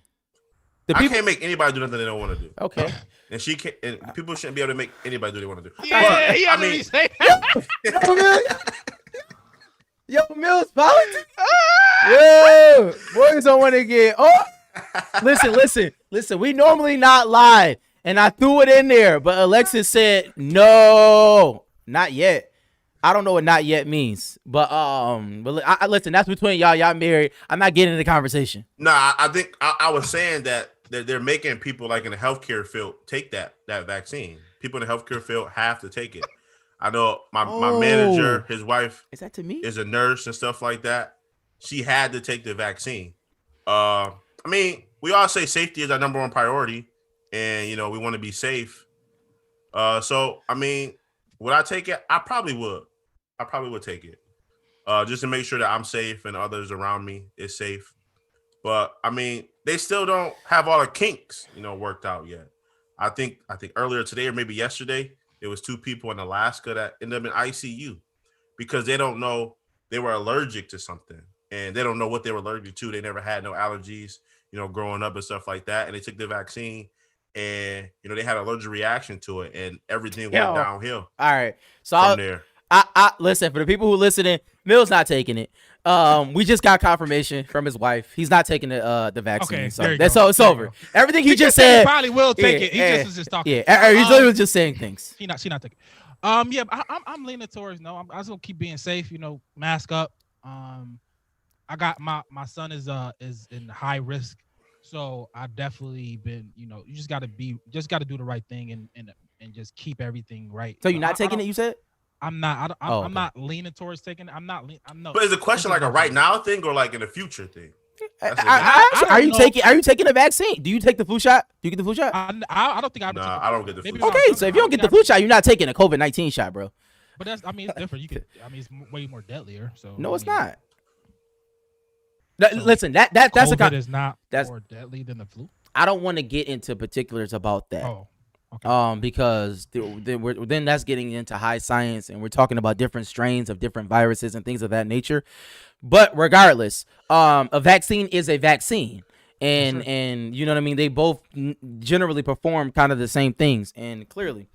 The I people. can't make anybody do nothing they don't want to do. Okay. And she can't. And people shouldn't be able to make anybody do what they want to do. Yeah, But, he I mean, say Yo, Mills, politics. Yo, boys don't want to get. Oh, listen. We normally not live, and I threw it in there, but Alexis said no, not yet. I don't know what "not yet" means, but I listen. That's between y'all. Y'all married. I'm not getting into the conversation. Nah, I think I was saying that they're making people like in the healthcare field take that vaccine. People in the healthcare field have to take it. I know my manager, his wife Is that to me? is a nurse and stuff like that. She had to take the vaccine. I mean, we all say safety is our number one priority, and we want to be safe. So I mean, would I take it? I probably would. I probably would take it, just to make sure that I'm safe and others around me is safe. But I mean, they still don't have all the kinks, worked out yet. I think earlier today or maybe yesterday, there was 2 people in Alaska that ended up in ICU because they don't know they were allergic to something, and they don't know what they were allergic to. They never had no allergies, growing up and stuff like that. And they took the vaccine, and they had an allergic reaction to it, and everything went downhill. All right, so from there. I listen, for the people who listening, Mill's not taking it. We just got confirmation from his wife. He's not taking the vaccine. Okay, so there you that's go. so it's There you over. go. Everything he He just said he said. probably will take it. He yeah, just was just talking. Yeah, he's literally just saying things. She not taking. Yeah, but I'm leaning towards no. I'm just gonna keep being safe. Mask up. I got my son is in high risk, so I definitely been. You just gotta do the right thing and just keep everything right. So you're not taking it? You said. I'm not. I'm okay. not leaning towards taking it. I'm not. I'm no. But is the question like a right now thing or like in the future thing? Are you taking the vaccine? Do you take the flu shot? Do you get the flu shot? I don't think I. Nah, I don't get the flu Maybe shot. Okay, so if you don't get the flu shot, you're not taking a COVID-19 shot, bro. But that's. I mean, it's different. It's way more deadlier. So No, it's I mean, not. Listen, that's COVID is not that's- more deadly than the flu. I don't want to get into particulars about that. Oh. Okay. Because then that's getting into high science, and we're talking about different strains of different viruses and things of that nature. But regardless, a vaccine is a vaccine, and you know what I mean. They both generally perform kind of the same things, and clearly,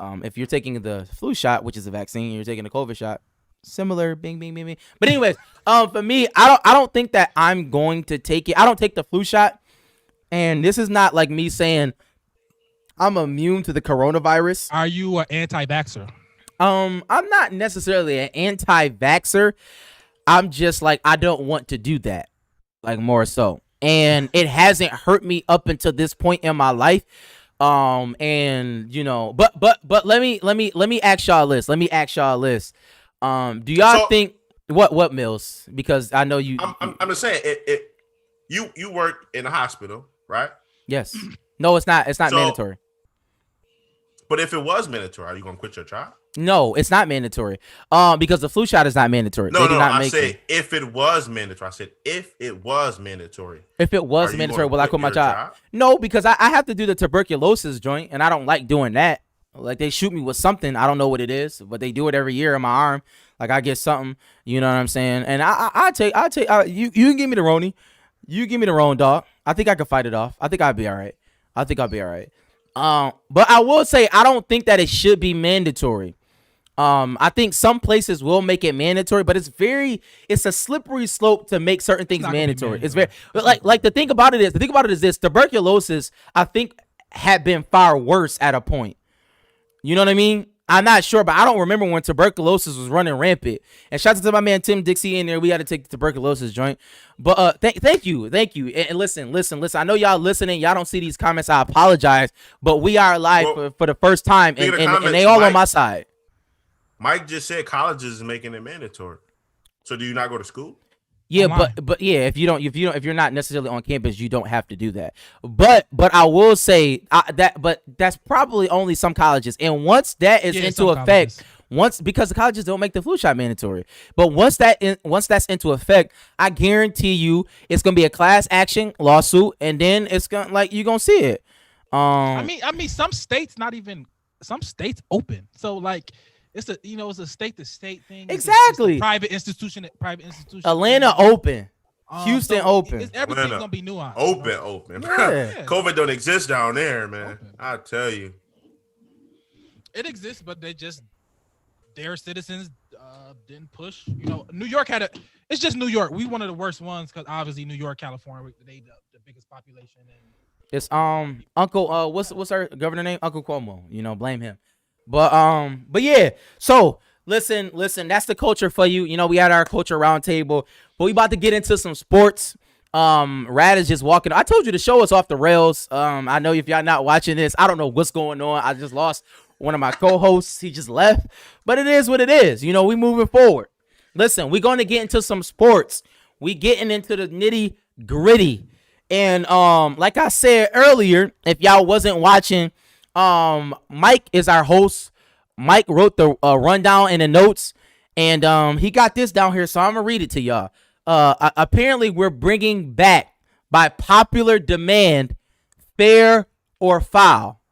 if you're taking the flu shot, which is a vaccine, you're taking the COVID shot, similar. Bing, bing, bing, bing. But anyways, for me, I don't think that I'm going to take it. I don't take the flu shot, and this is not like me saying I'm immune to the coronavirus. Are you an anti-vaxxer? I'm not necessarily an anti-vaxxer. I'm just like, I don't want to do that, like more so. And it hasn't hurt me up until this point in my life. And but let me ask y'all this. Do y'all think what Mills? Because I know you. I'm just saying you work in a hospital, right? Yes. No, it's not. It's not So- mandatory. But if it was mandatory, are you gonna quit your job? No, it's not mandatory. Because the flu shot is not mandatory. No, They do not I make said it. if it was mandatory. I said if it was mandatory. If it was Are you mandatory, gonna will I quit quit my your job? job? No, because I have to do the tuberculosis joint, and I don't like doing that. Like, they shoot me with something. I don't know what it is, but they do it every year in my arm. Like, I get something, you know what I'm saying? And I take you can give me the Roni. You give me the Roan, dog. I think I could fight it off. I think I'd be all right. But I will say, I don't think that it should be mandatory. I think some places will make it mandatory, but it's a slippery slope to make certain things not gonna be mandatory. It's mandatory. very like the thing about it is this: tuberculosis, I think, had been far worse at a point. You know what I mean? I'm not sure, but I don't remember when tuberculosis was running rampant. And shout out to my man Tim Dixie in there. We had to take the tuberculosis joint. But thank you. And listen. I know y'all listening. Y'all don't see these comments. I apologize, but we are live for the first time, and they all on my side. Mike just said colleges is making it mandatory. So do you not go to school? Yeah, online. but yeah, if you're not necessarily on campus, you don't have to do that. But I will say but that's probably only some colleges. And once that is Yeah, into some effect, colleges. because the colleges don't make the flu shot mandatory. But once that's into effect, I guarantee you it's gonna be a class action lawsuit, and then it's gonna you're gonna see it. I mean, some states open. So like, it's a state to state thing. Exactly. It's a private institution. Atlanta open, Houston so open. Everything's Atlanta gonna be nuanced. Open. Yeah. COVID don't exist down there, man. Open. I tell you. It exists, but their citizens didn't push. New York it's just New York. We one of the worst ones because obviously New York, California, they the biggest population. And It's Uncle what's our governor name? Uncle Cuomo. Blame him. But yeah. So listen. That's the culture for you. We had our culture roundtable, but we about to get into some sports. Rad is just walking. I told you the show is off the rails. I know if y'all not watching this, I don't know what's going on. I just lost one of my co-hosts. He just left, but it is what it is. We moving forward. Listen, we're going to get into some sports. We getting into the nitty gritty. And like I said earlier, if y'all wasn't watching, Mike is our host. Mike wrote the rundown in the notes, and he got this down here, so I'm gonna read it to y'all. Apparently, we're bringing back, by popular demand, fair or foul.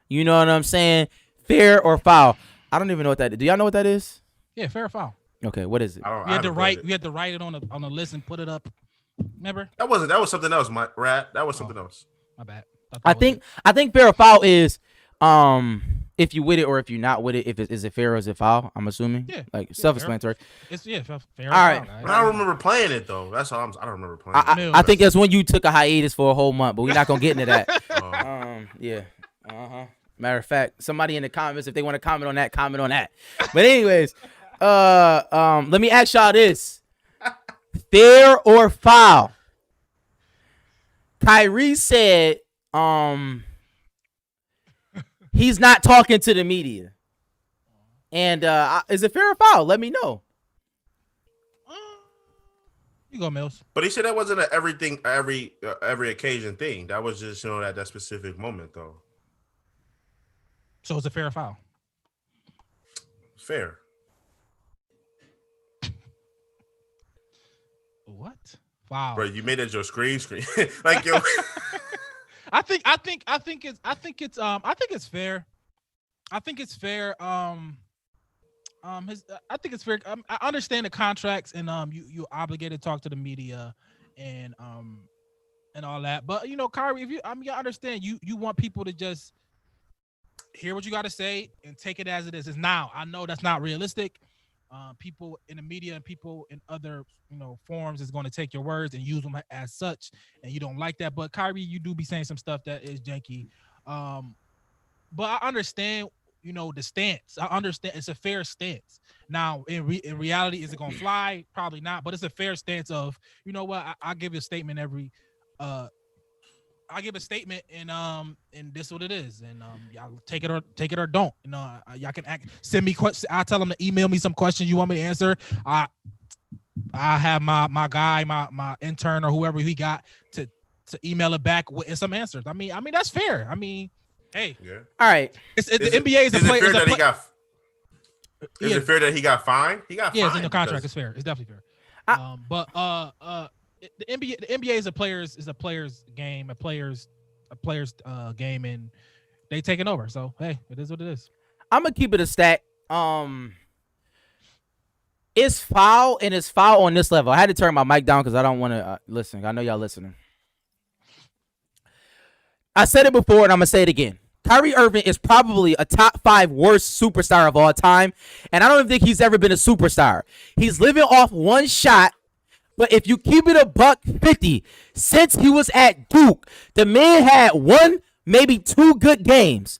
You know what I'm saying? Fair or foul. I don't even know what that is. Do y'all know what that is? yeah, fair or foul. Okay, what is it? We had to write it on a list and put it up. Remember? That was something else, my rat. That was something else. My bad. I think fair or foul is if you with it or if you're not with it. If is it fair or is it foul? I'm assuming. Yeah. Like self-explanatory. It's fair. All right. But I don't remember playing it though. That's all. I don't remember playing it. I think that's when you took a hiatus for a whole month, but we're not gonna get into that. Yeah. Matter of fact, somebody in the comments, if they want to comment on that, comment on that. But anyways, let me ask y'all this: fair or foul? Kyrie said, he's not talking to the media. And is it fair or foul? Let me know. You go, Mills. But he said that wasn't every occasion thing. That was just that specific moment though. So it's a fair or foul? Fair. What? Wow. Bro, you made that your screen. Like yo. I think it's fair. I think it's fair. I think it's fair. I understand the contracts and you obligated to talk to the media and all that. But Kyrie, I understand you want people to just hear what you got to say and take it as it is. Now I know that's not realistic. People in the media and people in other forums is going to take your words and use them as such, and you don't like that. But Kyrie, you do be saying some stuff that is janky. But I understand the stance. I understand it's a fair stance. Now in reality, is it going to fly? Probably not, but it's a fair stance of what, I give a statement every I give a statement and this is what it is, and y'all take it or don't. Y'all can send me questions. I tell them to email me some questions you want me to answer. I have my guy, my intern or whoever he got to email it back with some answers. I mean that's fair. I mean, hey, yeah. All right. The NBA is a player. Is it fair that he got fined? He got fined. Yeah, it's in the contract. It's fair. It's definitely fair. The NBA is a player's game, a player's game, and they taking over. So hey, it is what it is. I'm gonna keep it a stack. It's foul, and it's foul on this level. I had to turn my mic down because I don't want to listen. I know y'all listening. I said it before, and I'm gonna say it again. Kyrie Irving is probably a top 5 worst superstar of all time, and I don't even think he's ever been a superstar. He's living off one shot. But if you keep it $150, since he was at Duke, the man had 1, maybe 2 good games.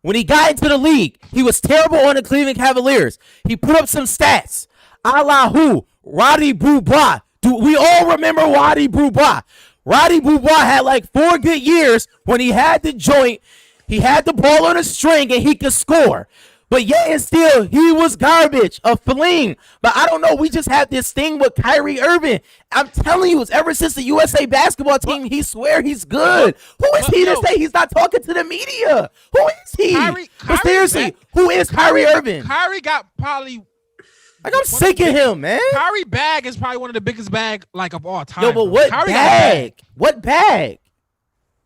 When he got into the league, he was terrible on the Cleveland Cavaliers. He put up some stats. A la who? Roddy Boubois. Do we all remember Roddy Boubois? Roddy Boubois had like 4 good years when he had the joint. He had the ball on a string and he could score. But yet and still, he was garbage, a fling. But I don't know. We just have this thing with Kyrie Irving. I'm telling you, it's ever since the USA basketball team, he swear he's good. Who is he to say he's not talking to the media? Who is he? Kyrie Seriously, who is Kyrie Irving? Kyrie got probably. Like, I'm sick of him, man. Kyrie bag is probably one of the biggest bag like of all time. Yo, but bro. what Kyrie bag? What bag?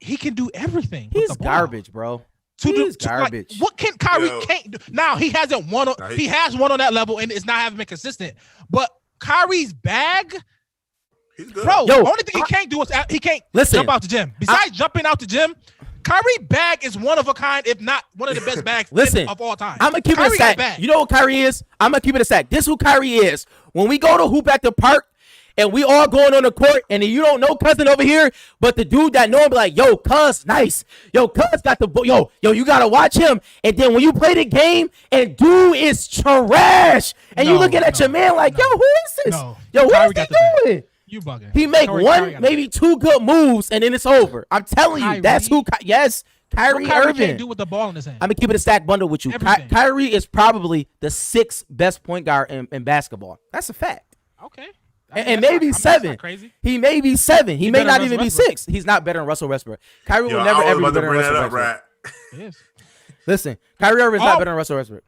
He can do everything. with He's the ball. garbage, bro. He's garbage. Like, what can Kyrie Yo. can't do? Now he hasn't won. He has one on that level, and it's not having been consistent. But Kyrie's bag, He's good. bro. Yo, the only thing he can't do is he can't Listen, jump out the gym. Besides jumping out the gym, Kyrie bag is one of a kind, if not one of the best bags Listen, of all time. I'm gonna keep it a Kyrie got stack. bag. You know what Kyrie is? I'm gonna keep it a stack. This who Kyrie is. When we go to hoop at the park and we all going on the court, and you don't know cousin over here, but the dude that know him be like, yo, cuz nice. Yo, cuz got the yo, you gotta watch him. And then when you play the game and dude is trash, and you looking at your man like, yo, who is this? No. Yo, what Kyrie is got he the bag. doing? You bugging. He make Kyrie one, got maybe two good moves, and then it's over. I'm telling you, Kyrie? that's who. Yes, Kyrie What Kyrie Irving. can't do with the ball in his hand. I'm gonna keep it a stack bundle with you. Everything. Kyrie is probably the 6th best point guard in basketball. That's a fact. Okay. And maybe that's not 7. crazy. He may be 7. He may better not than even be Russell 6. He's not better than Russell Westbrook. Kyrie Yo, will never I was ever be about to better than bring that Russell up, Westbrook. right? It is. Listen, Kyrie Irving is not Oh. better than Russell Westbrook.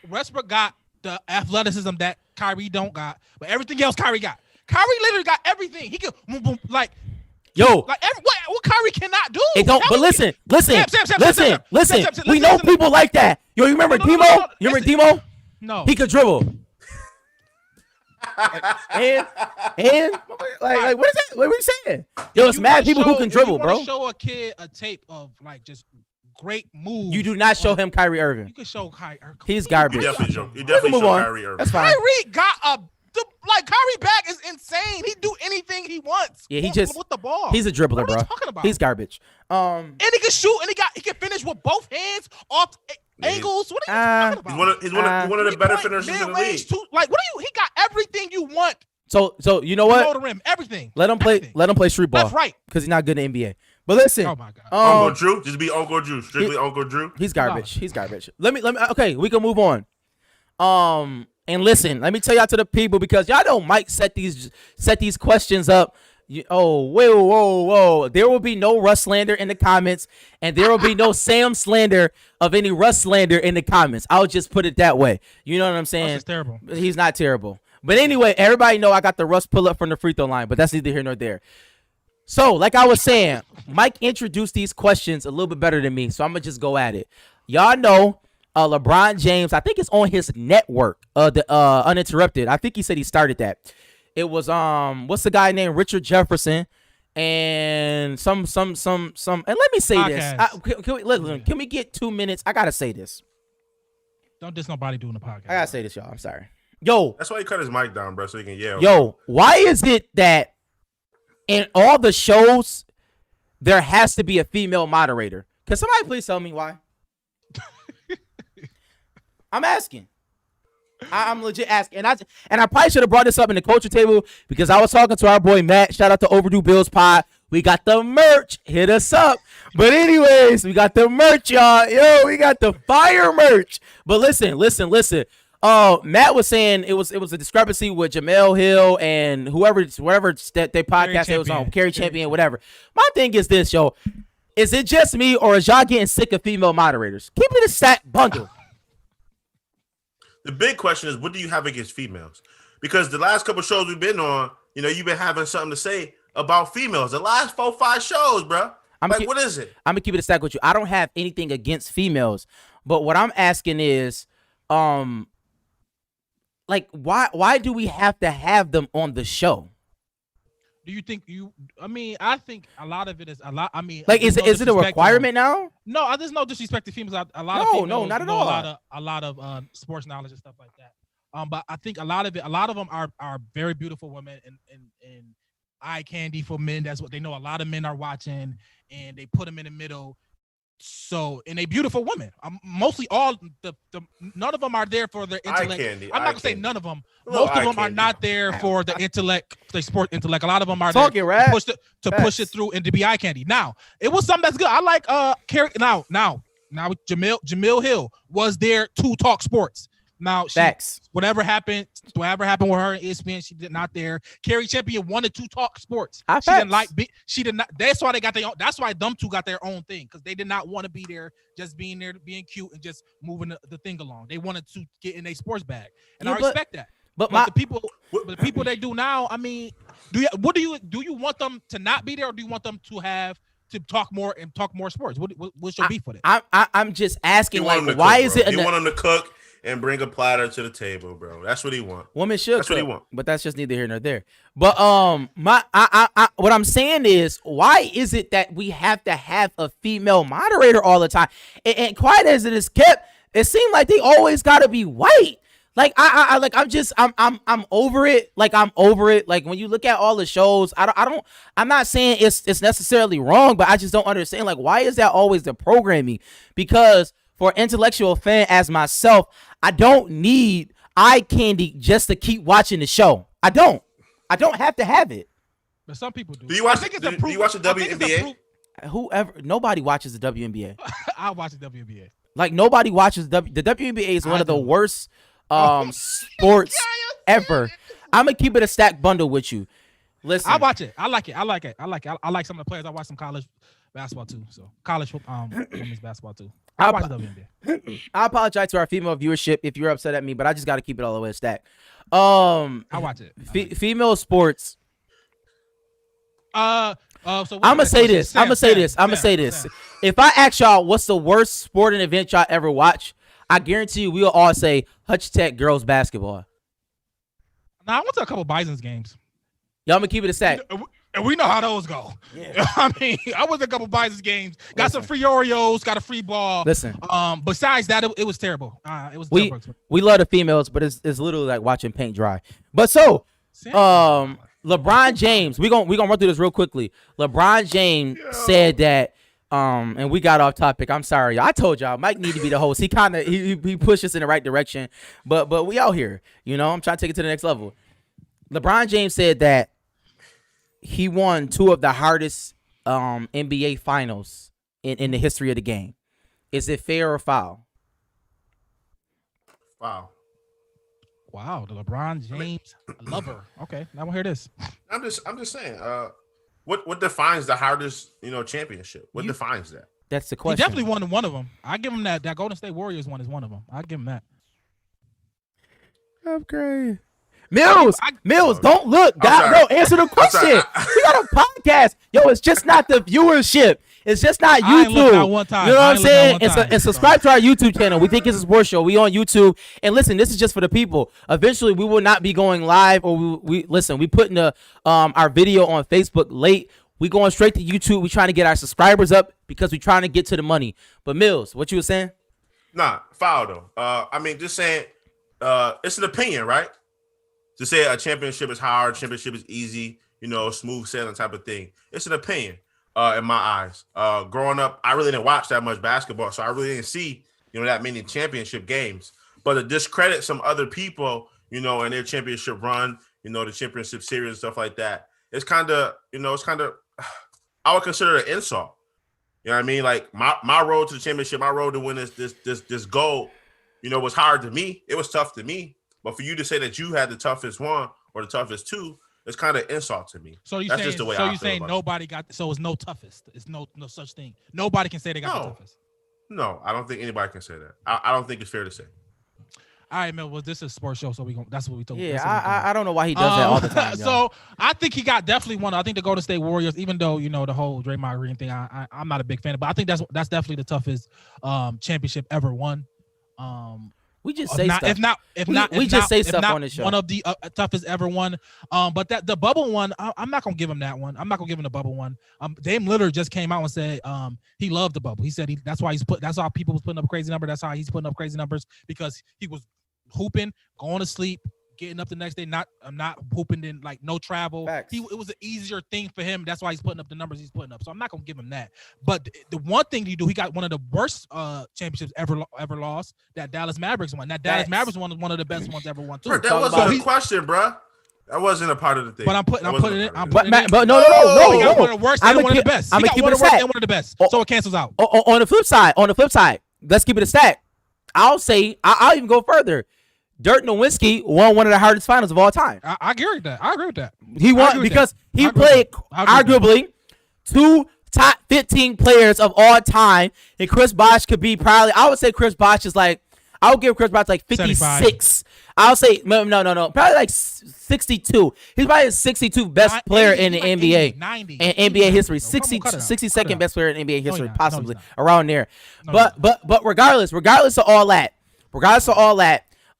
Westbrook got the athleticism that Kyrie don't got, but everything else Kyrie got. Kyrie literally got everything. He can boom, boom, like Yo, what Kyrie cannot do. it don't. Tell But me. listen. Sam, We know listen. people like that. Yo, you remember No, Demo? You remember listen. Demo? No. He could dribble. and like what is that? What are you saying? Yo, it's You mad wanna people who show- can if you dribble, wanna bro. Show a kid a tape of like just great moves. You do not show him Kyrie You Irving. can show Kyrie. He's You garbage. definitely show. You We can definitely move show on. Kyrie Irving. That's fine. Kyrie got Kyrie bag is insane. He do anything he wants. Yeah, he with- just- with the ball. He's a dribbler, What are we bro. talking about? He's garbage. And he can shoot, and he can finish with both hands off angles. What are you talking about? He's one of the better Three-point, finishers in the mid-range, league. Like what are you? He got everything you want. So you know Below what? the rim, everything. Let him play. Everything. Let him play street ball. Left, right. Because he's not good in the NBA. But listen, Oh my god. Uncle Drew, just be Uncle Drew, strictly Uncle Drew. he's garbage. He's garbage. Let me. Okay, we can move on. And listen, let me tell y'all to the people because y'all know Mike set these questions up. Whoa. There will be no Russ slander in the comments, and there will be no Sam slander of any Russ slander in the comments. I'll just put it that way. You know what I'm saying? Russ is terrible. He's not terrible. But anyway, everybody know I got the Russ pull up from the free throw line, but that's neither here nor there. So, like I was saying, Mike introduced these questions a little bit better than me, so I'm gonna just go at it. Y'all know LeBron James, I think it's on his network, the Uninterrupted. I think he said he started that. It was what's the guy named Richard Jefferson and some and let me say Podcast. this. Can we get 2 minutes? I gotta say this. Don't diss nobody doing the podcast. I gotta say this, y'all. I'm sorry. Yo, That's why he cut his mic down, bro, so he can yell. Yo, why is it that in all the shows there has to be a female moderator? Can somebody please tell me why? I'm asking. I'm legit asking. And I probably should have brought this up in the culture table because I was talking to our boy Matt. Shout out to Overdue Bills Pod. We got the merch. Hit us up. But anyways, we got the merch, y'all. Yo, we got the fire merch. But listen. Matt was saying it was a discrepancy with Jamel Hill and whoever that they podcast it was on, Kerry Champion, whatever. My thing is this, yo. Is it just me or is y'all getting sick of female moderators? Keep it a stack bundle. The big question is, what do you have against females? Because the last couple shows we've been on, you've been having something to say about females. The last 4-5 shows, bro. What is it? I'm gonna keep it a stack with you. I don't have anything against females, but what I'm asking is, like, why do we have to have them on the show? Do you think I think a lot of it is a lot. I mean, Like, is there's it a disrespect to requirement them. now? No, there's no disrespect to females. A lot of No, females no, not at know all. A lot of sports knowledge and stuff like that. But I think a lot of them are very beautiful women and eye candy for men. That's what they know. A lot of men are watching, and they put them in the middle. So, and they beautiful women. Mostly all the none of them are there for their intellect. I'm not gonna say none of them. Most of them are not there for the intellect, the sport intellect. A lot of them are Talking there right. to push it through and to be eye candy. Now, it was something that's good. I like Kerry. Now, Now Jamil Hill was there to talk sports. Now Facts. Whatever happened with her and ESPN, she did not there. Carrie Champion wanted to talk sports. She didn't like. She did not. That's why they got their own. That's why them two got their own thing, because they did not want to be there, just being there, being cute and just moving the thing along. They wanted to get in a sports bag, and I respect that. But the people they do now, I mean, do you want them to not be there, or do you want them to talk more sports? What's your beef with it? I'm just asking, like, why is it? You want them to cook and bring a platter to the table, bro. That's what he want. Women should. That's what he want. But that's just neither here nor there. But what I'm saying is, why is it that we have to have a female moderator all the time? And quiet as it is kept, it seems like they always got to be white. Like I'm over it. Like I'm over it. Like when you look at all the shows, I'm not saying it's necessarily wrong, but I just don't understand. Like, why is that always the programming? Because for an intellectual fan as myself, I don't need eye candy just to keep watching the show. I don't have to have it. But some people do. Do you watch the WNBA? Nobody watches the WNBA. I watch the WNBA. Like, nobody watches the WNBA is one of the worst sports ever. I'm gonna keep it a stacked bundle with you. Listen, I watch it. I like it. I like some of the players. I watch some college basketball too. So college women's basketball too. I watch the WNBA. I apologize to our female viewership if you're upset at me, but I just got to keep it all the way stacked. I watch it. Female sports. So I'm gonna say this. I'm gonna say this. If I ask y'all what's the worst sporting event y'all ever watched, I guarantee you we'll all say Hutch Tech girls basketball. Now I went to a couple Bison's games. Y'all gonna keep it a stack. And we know how those go. Yeah. I mean, I went to a couple Bison's games, got some free Oreos, got a free ball. Listen. Besides that, it was terrible. It was terrible. We love the females, but it's literally like watching paint dry. But so, LeBron James, we gonna run through this real quickly. LeBron James said that, and we got off topic. I'm sorry. I told y'all Mike need to be the host. He kind of he pushed us in the right direction, but we out here. You know, I'm trying to take it to the next level. LeBron James said that he won 2 of the hardest NBA finals in the history of the game. Is it fair or foul? Wow, the LeBron James lover. Okay, now we'll hear this. I'm just saying. What defines the hardest championship? What defines that? That's the question. He definitely won one of them. I give him that. That Golden State Warriors one is one of them. I give him that. Upgrade. Mills, don't look. No, answer the question. We got a podcast. Yo, it's just not the viewership. It's just not YouTube. One time. You know what I'm saying? And subscribe to our YouTube channel. We think it's a sports show. We on YouTube. And listen, this is just for the people. Eventually, we will not be going live, or we putting our video on Facebook late. We going straight to YouTube. We trying to get our subscribers up because we trying to get to the money. But Mills, what you were saying? Nah, foul though. I mean, just saying. It's an opinion, right? To say a championship is hard, championship is easy, smooth sailing type of thing. It's an opinion in my eyes. Growing up, I really didn't watch that much basketball, so I really didn't see, that many championship games. But to discredit some other people, in their championship run, the championship series and stuff like that, it's kind of, I would consider it an insult. You know what I mean? Like my road to the championship, my road to win this gold, was hard to me. It was tough to me. But for you to say that you had the toughest one or the toughest 2, it's kind of insult to me. So that's just the way I feel. So you saying nobody got? So it's no toughest. It's no such thing. Nobody can say they got the toughest. No, I don't think anybody can say that. I don't think it's fair to say. All right, man. Well, this is a sports show, so that's what we told. Yeah, I don't know why he does that all the time. So I think he got definitely one. I think the Golden State Warriors, even though the whole Draymond Green thing, I'm not a big fan of, but I think that's definitely the toughest championship ever won. We just say stuff. We just say stuff on the show. One of the toughest ever one. But that the bubble one, I'm not gonna give him that one. I'm not gonna give him the bubble one. Dame Lillard just came out and said he loved the bubble. He said that's why people was putting up crazy numbers. That's how he's putting up crazy numbers, because he was hooping, going to sleep, getting up the next day, not hooping, in like no travel. It was an easier thing for him. That's why he's putting up the numbers he's putting up. So I'm not gonna give him that. But the one thing he got one of the worst championships ever lost. That Dallas Mavericks one. That Dallas Mavericks one was one of the best ones ever won too. Bro, that wasn't a question, bro. That wasn't a part of the thing. But I'm putting it. But no. He got one of the worst and one of the best. He got one of the worst and one of the best. So it cancels out. On the flip side, let's keep it a stack. I'll even go further. Dirk Nowitzki won one of the hardest finals of all time. I agree with that. He won because he played arguably two top 15 players of all time, and Chris Bosh could be probably. I would say Chris Bosh is like. I would give Chris Bosh like 56. 75. I'll say no, probably like 62. He's probably the 62 best player in the NBA 90 in NBA history. Bro, 62nd best player in NBA history, not. possibly No, he's around there. No, But regardless of all that,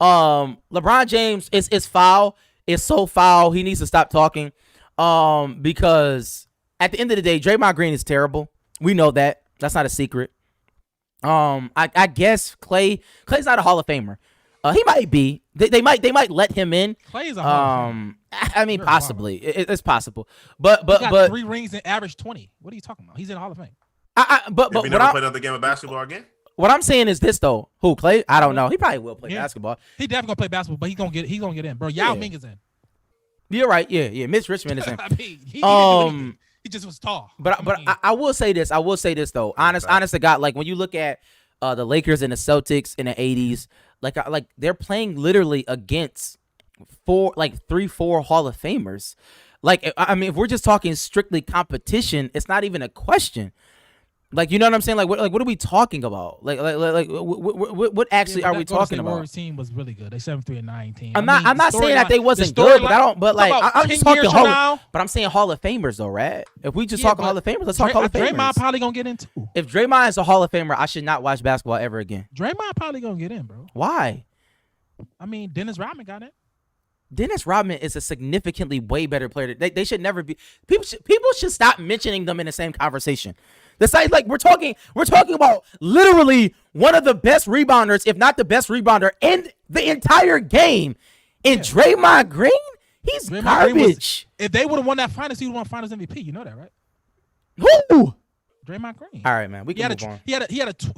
LeBron James is foul. It's so foul. He needs to stop talking. Because at the end of the day, Draymond Green is terrible. We know that. That's not a secret. I guess Klay's not a Hall of Famer. He might be. They might let him in. Klay's a Hall of Famer. I mean, possibly. It's possible. But He got 3 rings and averaged 20. What are you talking about? He's in the Hall of Fame. But If you never played another game of basketball again? what I'm saying is this though. Who Klay? I don't know. He probably will play basketball. He definitely gonna play basketball, but he's gonna get in, bro. Yao Ming is in. You're right. Yeah. Mitch Richmond is in. I mean, he didn't do anything. He just was tall. But I will say this. I honest to God, like when you look at the Lakers and the Celtics in the 80s, like they're playing literally against 3-4 Hall of Famers. Like, I mean, if we're just talking strictly competition, it's not even a question. Like, you know what I'm saying? Like, what are we talking about? Like, what actually are we talking about? The Warriors team was really good. They 7-3-9 team. I'm not saying that they wasn't good, but I don't. But like, I'm just talking But I'm saying Hall of Famers though, right? If we just talking Hall of Famers, let's talk Hall of Famers. Draymond probably gonna get in too. If Draymond is a Hall of Famer, I should not watch basketball ever again. Draymond probably gonna get in, bro. Why? I mean, Dennis Rodman got in. Dennis Rodman is a significantly way better player. They should never be. People should stop mentioning them in the same conversation. That's like we're talking about literally one of the best rebounders, if not the best rebounder in the entire game. And Draymond Green, he's garbage. If they would have won that finals, he would have won Finals MVP. You know that, right? Who? Draymond Green. All right, man. We can move on. He had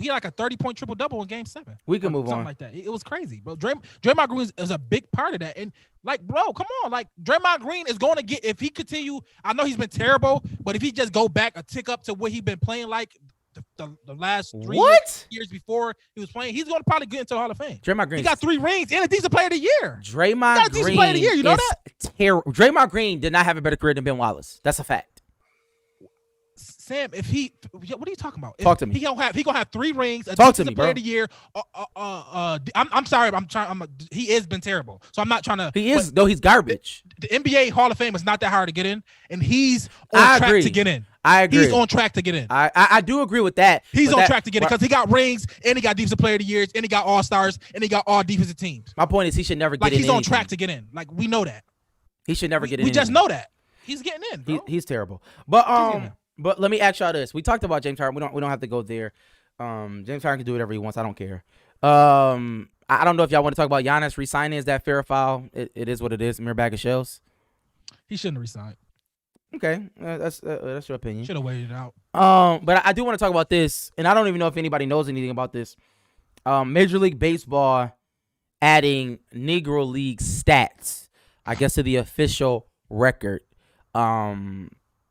like a 30-point triple double in Game 7. We can move on. Something like that. It was crazy, bro. Draymond Green is a big part of that. And like, bro, come on. Like, Draymond Green is going to get, if he continue, I know he's been terrible, but if he just go back a tick up to what he's been playing like the last 3 years before he was playing, he's going to probably get into the Hall of Fame. Draymond Green. He got 3 rings and a decent player of the year. Draymond Green. Player of the year. You know that? Draymond Green did not have a better career than Ben Wallace. That's a fact. Sam, what are you talking about? Talk to me. He gonna have 3 rings. Talk to me, player bro. of the year. I'm sorry. He has been terrible. So I'm not trying to. He is though. He's garbage. The NBA Hall of Fame is not that hard to get in, and he's on track to get in. I agree. He's on track to get in. I do agree with that. He's on track to get in because he got rings, and he got Defensive Player of the Years, and he got All Stars, and he got all defensive teams. My point is he should never get in. He's on track to get in. Like, we know that. He should never get in. We just know that he's getting in. Bro. He's terrible. But let me ask y'all this. We talked about James Harden. We don't have to go there. James Harden can do whatever he wants. I don't care. I don't know if y'all want to talk about Giannis resigning. Is that fair or foul? It is what it is. Mere bag of shells. He shouldn't have resigned. Okay, that's your opinion. Should have waited it out. But I do want to talk about this, and I don't even know if anybody knows anything about this. Major League Baseball adding Negro League stats, I guess, to the official record.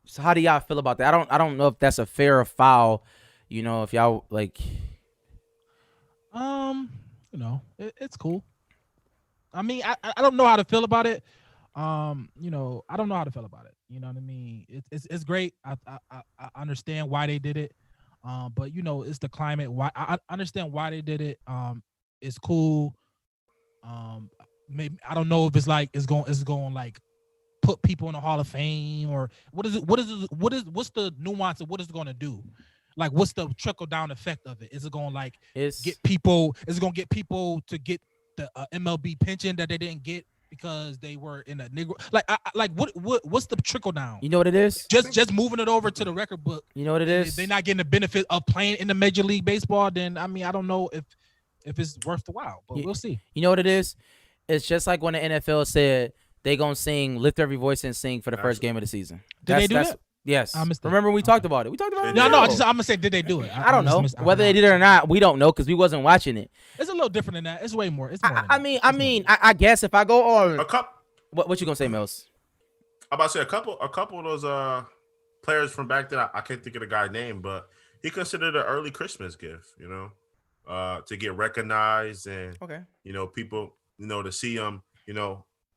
So how do y'all feel about that? I don't know if that's a fair or foul. You know, if y'all like. You know, it's cool. I mean, I don't know how to feel about it. You know, I don't know how to feel about it. You know what I mean? It's great. I understand why they did it. But you know, it's the climate. Why I understand why they did it. It's cool. Maybe I don't know if it's going like put people in the Hall of Fame or what's the nuance of what it's going to do? Like, what's the trickle down effect of it? Is it going to get people? Is it going to get people to get the MLB pension that they didn't get because they were in a Negro? What's the trickle down? You know what it is? Just moving it over to the record book. You know what it is? If they're not getting the benefit of playing in the Major League Baseball, then I mean, I don't know if it's worth the while, but we'll see. You know what it is? It's just like when the NFL said they gonna sing, lift every voice and sing for the first game of the season. Did they do that? Yes. Remember we talked about it. We talked about it. No, I'm gonna say, did they do it? I don't know whether they did it or not. We don't know because we wasn't watching it. It's a little different than that. It's way more. It's more. I mean, I guess if I go on What you gonna say, Mills? I'm about to say a couple of those players from back then. I can't think of the guy's name, but he considered it an early Christmas gift, to get recognized and Okay. people, to see him,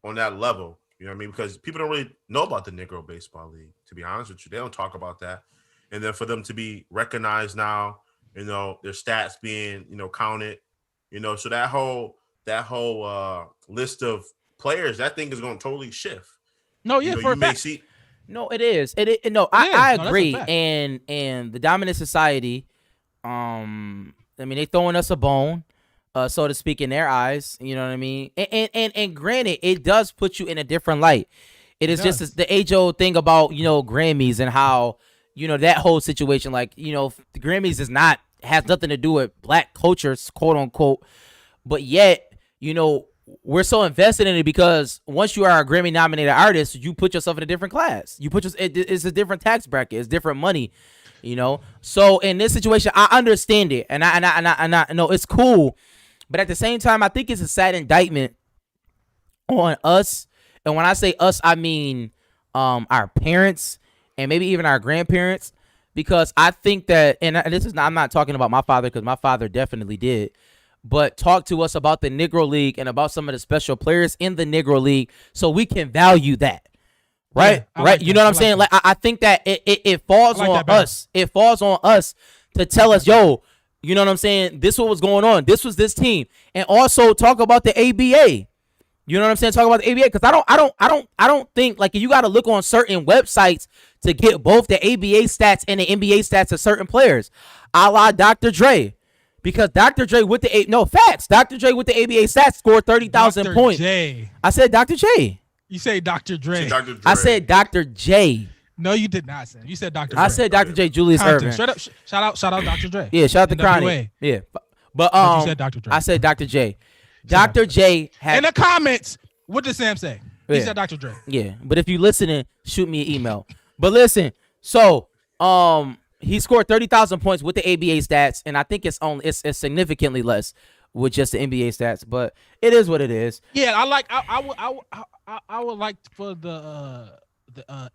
on that level. You know what I mean? Because people don't really know about the Negro Baseball League, to be honest with you. They don't talk about that. And then for them to be recognized now, their stats being, counted, so that whole list of players, that thing is going to totally shift. No, yeah, for a fact. No, it is. I is. No, that's a agree. fact. And the dominant society, they throwing us a bone, so to speak, in their eyes. You know what I mean? And granted, it does put you in a different light. It is just the age-old thing about Grammys and how that whole situation. Like the Grammys has nothing to do with black culture, quote unquote, but yet we're so invested in it because once you are a Grammy nominated artist, you put yourself in a different class. It's a different tax bracket. It's different money, So in this situation, I understand it, and I know it's cool, but at the same time, I think it's a sad indictment on us. And when I say us, I mean our parents and maybe even our grandparents, because I think that, and I'm not talking about my father because my father definitely did. But talk to us about the Negro League and about some of the special players in the Negro League so we can value that. Right? Yeah, right? You know what I'm saying? Like I think that it falls on us. It falls on us to tell us, yo, you know what I'm saying? This what was going on. This was this team. And also talk about the ABA. You know what I'm saying? Talk about the ABA, because I don't think, like, you got to look on certain websites to get both the ABA stats and the NBA stats of certain players, a la Dr. Dre. Because Dr. Dre with Dr. Dre with the ABA stats scored 30,000 points. J. I said Dr. J. You say Dr. Dre. Dr. Dre. I said Dr. J. No, you did not say. You said Dr. Dre. I said Dr. J. Julius Erving. Shout out Dr. Dre. Yeah, shout out to NWA. Chronic. Yeah, but you said Dr. Dre. I said Dr. J. Dr. J. had In the comments, what did Sam say? He Yeah. said Dr. Dre. Yeah, but if you listening, shoot me an email. But listen, so he scored 30,000 points with the ABA stats, and I think it's significantly less with just the NBA stats. But it is what it is. Yeah, I would like for the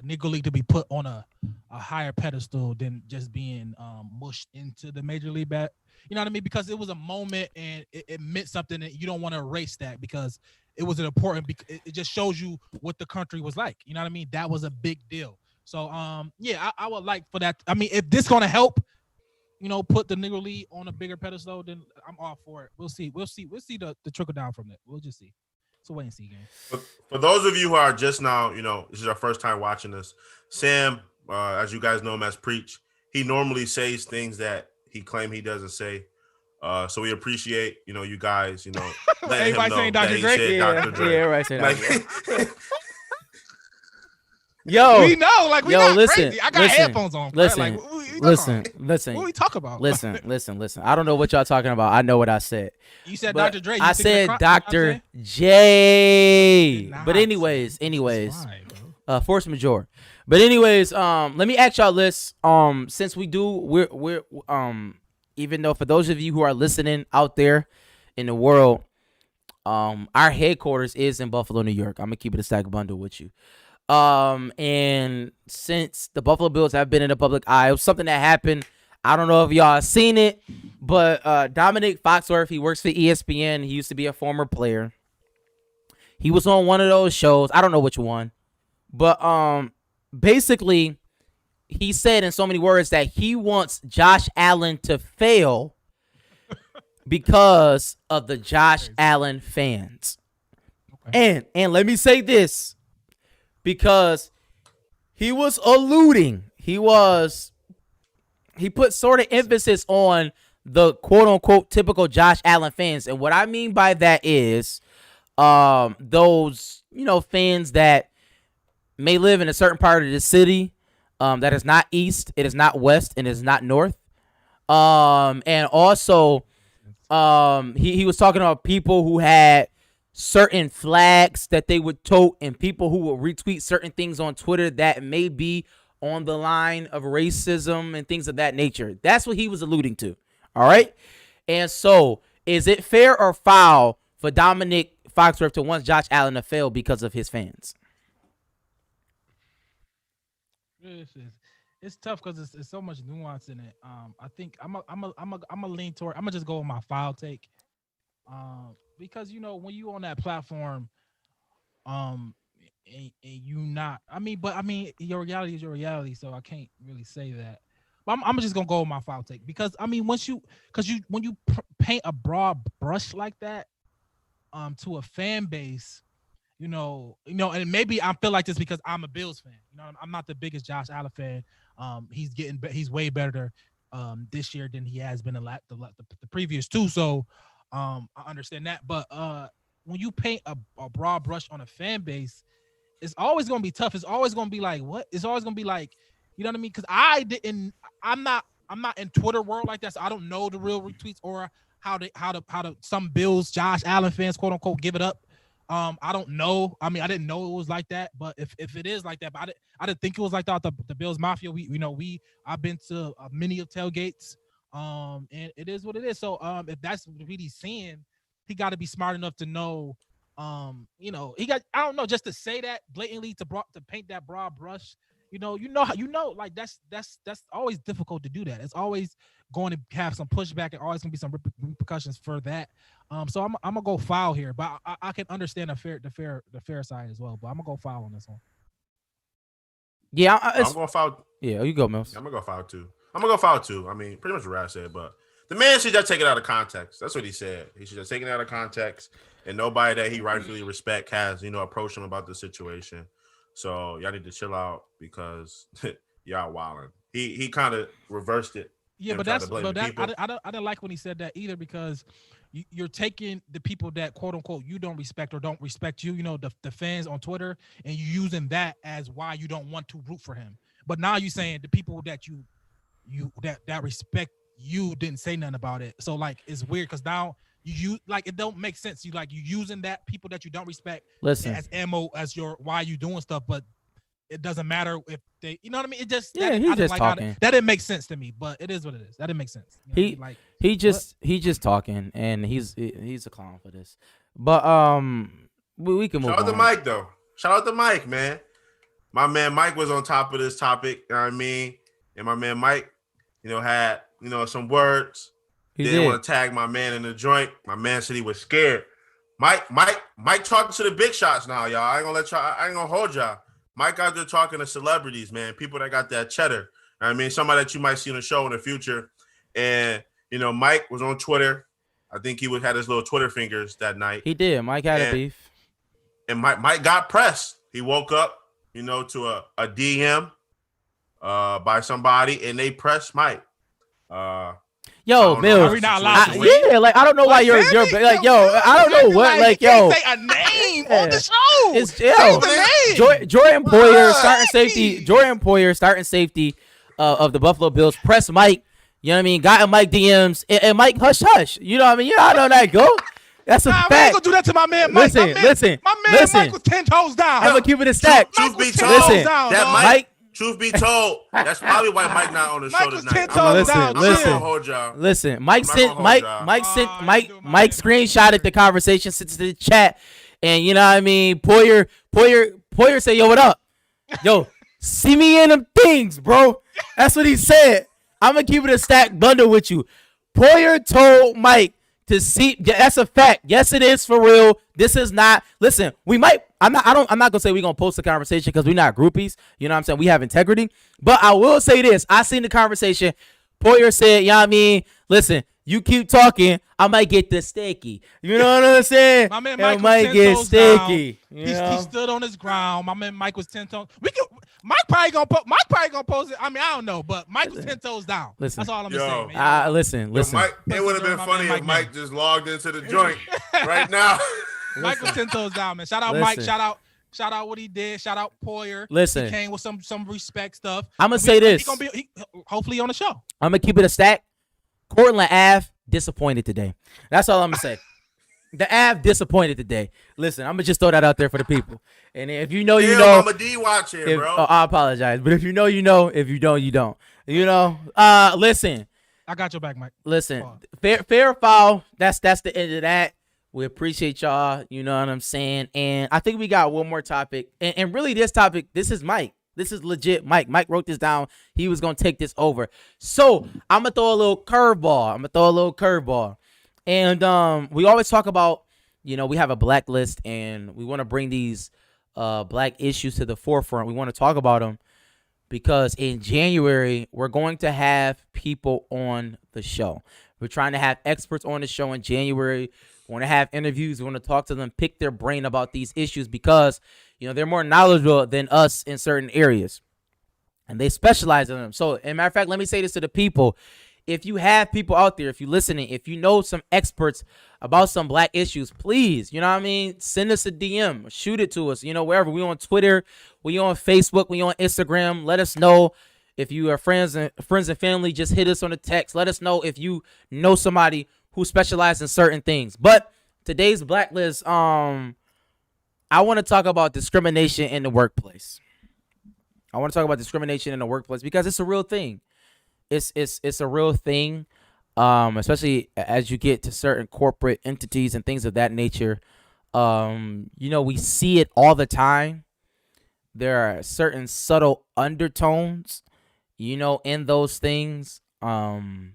Negro League to be put on a higher pedestal than just being mushed into the Major League bat. You know what I mean? Because it was a moment and it meant something, that you don't want to erase that because it was an important. It just shows you what the country was like. You know what I mean? That was a big deal. So I would like for that. I mean, if this gonna help, put the Negro League on a bigger pedestal, then I'm all for it. We'll see the trickle down from it. We'll just see. It's a wait and see game. For those of you who are just now, this is our first time watching this, Sam, as you guys know him as Preach, he normally says things that he claims he doesn't say. So we appreciate, you guys, letting him know saying that Dr. he Dre? said Dr. Dre. Yeah, right. Say Like, that. Yo, We know, like we not listen, crazy. I got listen, headphones on. Bro. listen, Like, what we talking listen, about? listen, What we talk about? listen. I don't know what y'all talking about. I know what I said. You said But Dr. Dre. You I think said the Dr. J. Nah, But anyways, it's fine, bro. force majeure. But anyways, let me ask y'all this. Since we're even though for those of you who are listening out there in the world, our headquarters is in Buffalo, New York. I'm gonna keep it a stack bundle with you. And since the Buffalo Bills have been in the public eye, it was something that happened. I don't know if y'all have seen it, but Dominic Foxworth, he works for ESPN. He used to be a former player. He was on one of those shows. I don't know which one, but basically, he said in so many words that he wants Josh Allen to fail because of the Josh Allen fans. Okay. And let me say this, because he was alluding, he put sort of emphasis on the quote unquote typical Josh Allen fans. And what I mean by that is those, fans that may live in a certain part of the city that is not east, it is not west, and it is not north. And also he was talking about people who had certain flags that they would tote and people who will retweet certain things on Twitter that may be on the line of racism and things of that nature. That's what he was alluding to. All right. And so is it fair or foul for Dominic Foxworth to want Josh Allen to fail because of his fans? It's tough because it's so much nuance in it. I think I'm a lean toward. I'm gonna just go with my foul take. Because when you on that platform, and you not. Your reality is your reality, so I can't really say that. But I'm just gonna go with my foul take because when you paint a broad brush like that, to a fan base, and maybe I feel like this because I'm a Bills fan. I'm not the biggest Josh Allen fan. He's way better this year than he has been the previous two. So I understand that. But when you paint a broad brush on a fan base, it's always gonna be tough. It's always gonna be like what? It's always gonna be like, you know what I mean? Because I'm not in Twitter world like that, so I don't know the real retweets or how some Bills Josh Allen fans quote unquote give it up. I don't know. I didn't know it was like that, but if it is like that, but I didn't think it was like that. The Bills Mafia, I've been to many of tailgates, and it is what it is. So if that's what he's seeing, he got to be smart enough to know, he got, I don't know, just to say that blatantly to paint that broad brush. Like that's always difficult to do that. It's always going to have some pushback and always gonna be some repercussions for that. So I'm gonna go foul here, but I can understand the fair side as well. But I'm gonna go foul on this one. Yeah, I'm going to foul. Yeah, you go, Mills. I'm going to go foul too. Pretty much what Rad said, but the man should just take it out of context. That's what he said. He should just take it out of context, and nobody that he rightfully respect has, approached him about the situation. So y'all need to chill out because y'all wilding. He kind of reversed it. Yeah, but I didn't like when he said that either because you're taking the people that quote unquote you don't respect or don't respect you, the fans on Twitter, and you're using that as why you don't want to root for him. But now you're saying the people that that respect you didn't say nothing about it. So like it's weird because now you like it don't make sense. You using that people that you don't respect as ammo as your why you doing stuff, but it doesn't matter if they, you know what I mean? It just he's just talking. That didn't make sense to me, but it is what it is. That didn't make sense. He just talking, and he's a clown for this. But we can move on. Shout out to Mike though. Shout out to Mike, man. My man Mike was on top of this topic. You know what I mean? And my man Mike, had some words. He didn't want to tag my man in the joint. My man said he was scared. Mike talking to the big shots now, y'all. I ain't gonna hold y'all. Mike out there talking to celebrities, man. People that got that cheddar. Somebody that you might see on the show in the future. And Mike was on Twitter. I think he had his little Twitter fingers that night. He did. Mike had a beef. And Mike got pressed. He woke up, to a DM by somebody, and they pressed Mike. Yo, Mills. Are we not allowed to yeah, like I don't know why you're like, yo, I don't know what, like, yo. Say a name on the show. It's Say the name. Jordan Poyer, starting safety of the Buffalo Bills. Press Mike. You know what I mean? Got in Mike DMs and Mike hush. You know what I mean? I know that go. That's a fact. I ain't gonna do that to my man Mike. Listen. My man Mike was 10 toes down. I'm gonna keep it a stack. Truth be told, that Mike. Truth be told, that's probably why Mike not on the show tonight. Listen. Mike screenshotted the conversation, sent to the chat, and you know what I mean. Poyer said, "Yo, what up? Yo, see me in them things, bro." That's what he said. I'm gonna keep it a stack bundle with you. Poyer told Mike to see. That's a fact. Yes, it is for real. This is not. Listen, we might. I'm not gonna say we're gonna post the conversation because we're not groupies. You know what I'm saying? We have integrity. But I will say this. I seen the conversation. Poyer said, you know what I mean? Listen, you keep talking, I might get the sticky. You know what I'm saying? My man Mike might get sticky. He stood on his ground. My man Mike was 10 toes. Mike probably gonna post it. I don't know, but Mike was 10 toes down. Listen, that's all I'm saying. Man. Listen. Mike, it would have been funny if Mike just logged into the joint right now. Mike was 10 toes down, man. Shout out Mike. Shout out what he did. Shout out Poyer. Listen, he came with some respect stuff. I'm gonna say this. He's gonna be hopefully on the show. I'm gonna keep it a stack. Cortland Ave disappointed today. That's all I'm gonna say. The Ave disappointed today. Listen, I'm gonna just throw that out there for the people. And if you know, you know. I'm a D watch here, bro. I apologize, but if you know, you know. If you don't, you don't. Listen. I got your back, Mike. Listen, fair foul. That's the end of that. We appreciate y'all. You know what I'm saying? And I think we got one more topic. And really, this topic, this is Mike. This is legit Mike. Mike wrote this down. He was going to take this over. So I'm going to throw a little curveball. And we always talk about, you know, we have a blacklist and we want to bring these black issues to the forefront. We want to talk about them because in January, we're going to have people on the show. We're trying to have experts on the show in January. We want to have interviews. We want to talk to them, pick their brain about these issues because, you know, they're more knowledgeable than us in certain areas. And they specialize in them. So, as a matter of fact, let me say this to the people. If you have people out there, if you're listening, if you know some experts about some black issues, please, you know what I mean? Send us a DM, shoot it to us, you know, wherever. We on Twitter, we on Facebook, we on Instagram. Let us know. If you are friends and family, just hit us on a text. Let us know if you know somebody who specializes in certain things. But today's blacklist, I want to talk about discrimination in the workplace. Because it's a real thing. It's a real thing, especially as you get to certain corporate entities and things of that nature. You know, we see it all the time. There are certain subtle undertones, you know, in those things. And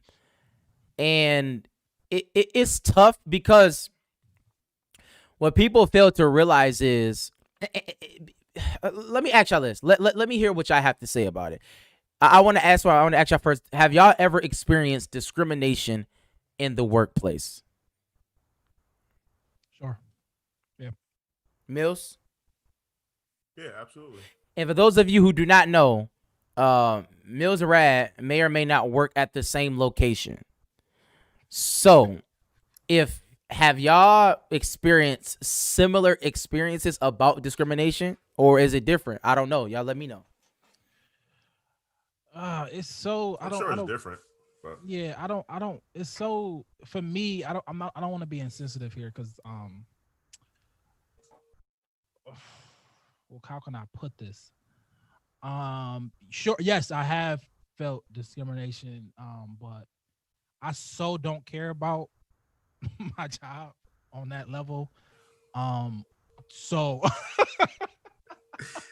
it's tough because what people fail to realize is, let me ask y'all this. Let me hear what y'all have to say about it. I want to ask y'all first. Have y'all ever experienced discrimination in the workplace? Sure. Yeah. Mills? Yeah, absolutely. And for those of you who do not know, Mills and Rad may or may not work at the same location. So, have y'all experienced similar experiences about discrimination, or is it different? I don't know. Y'all let me know. It's so I'm sure it's different. But yeah, I don't. It's so for me. I don't want to be insensitive here because well, how can I put this? Sure, yes, I have felt discrimination. But I so don't care about my job on that level. So.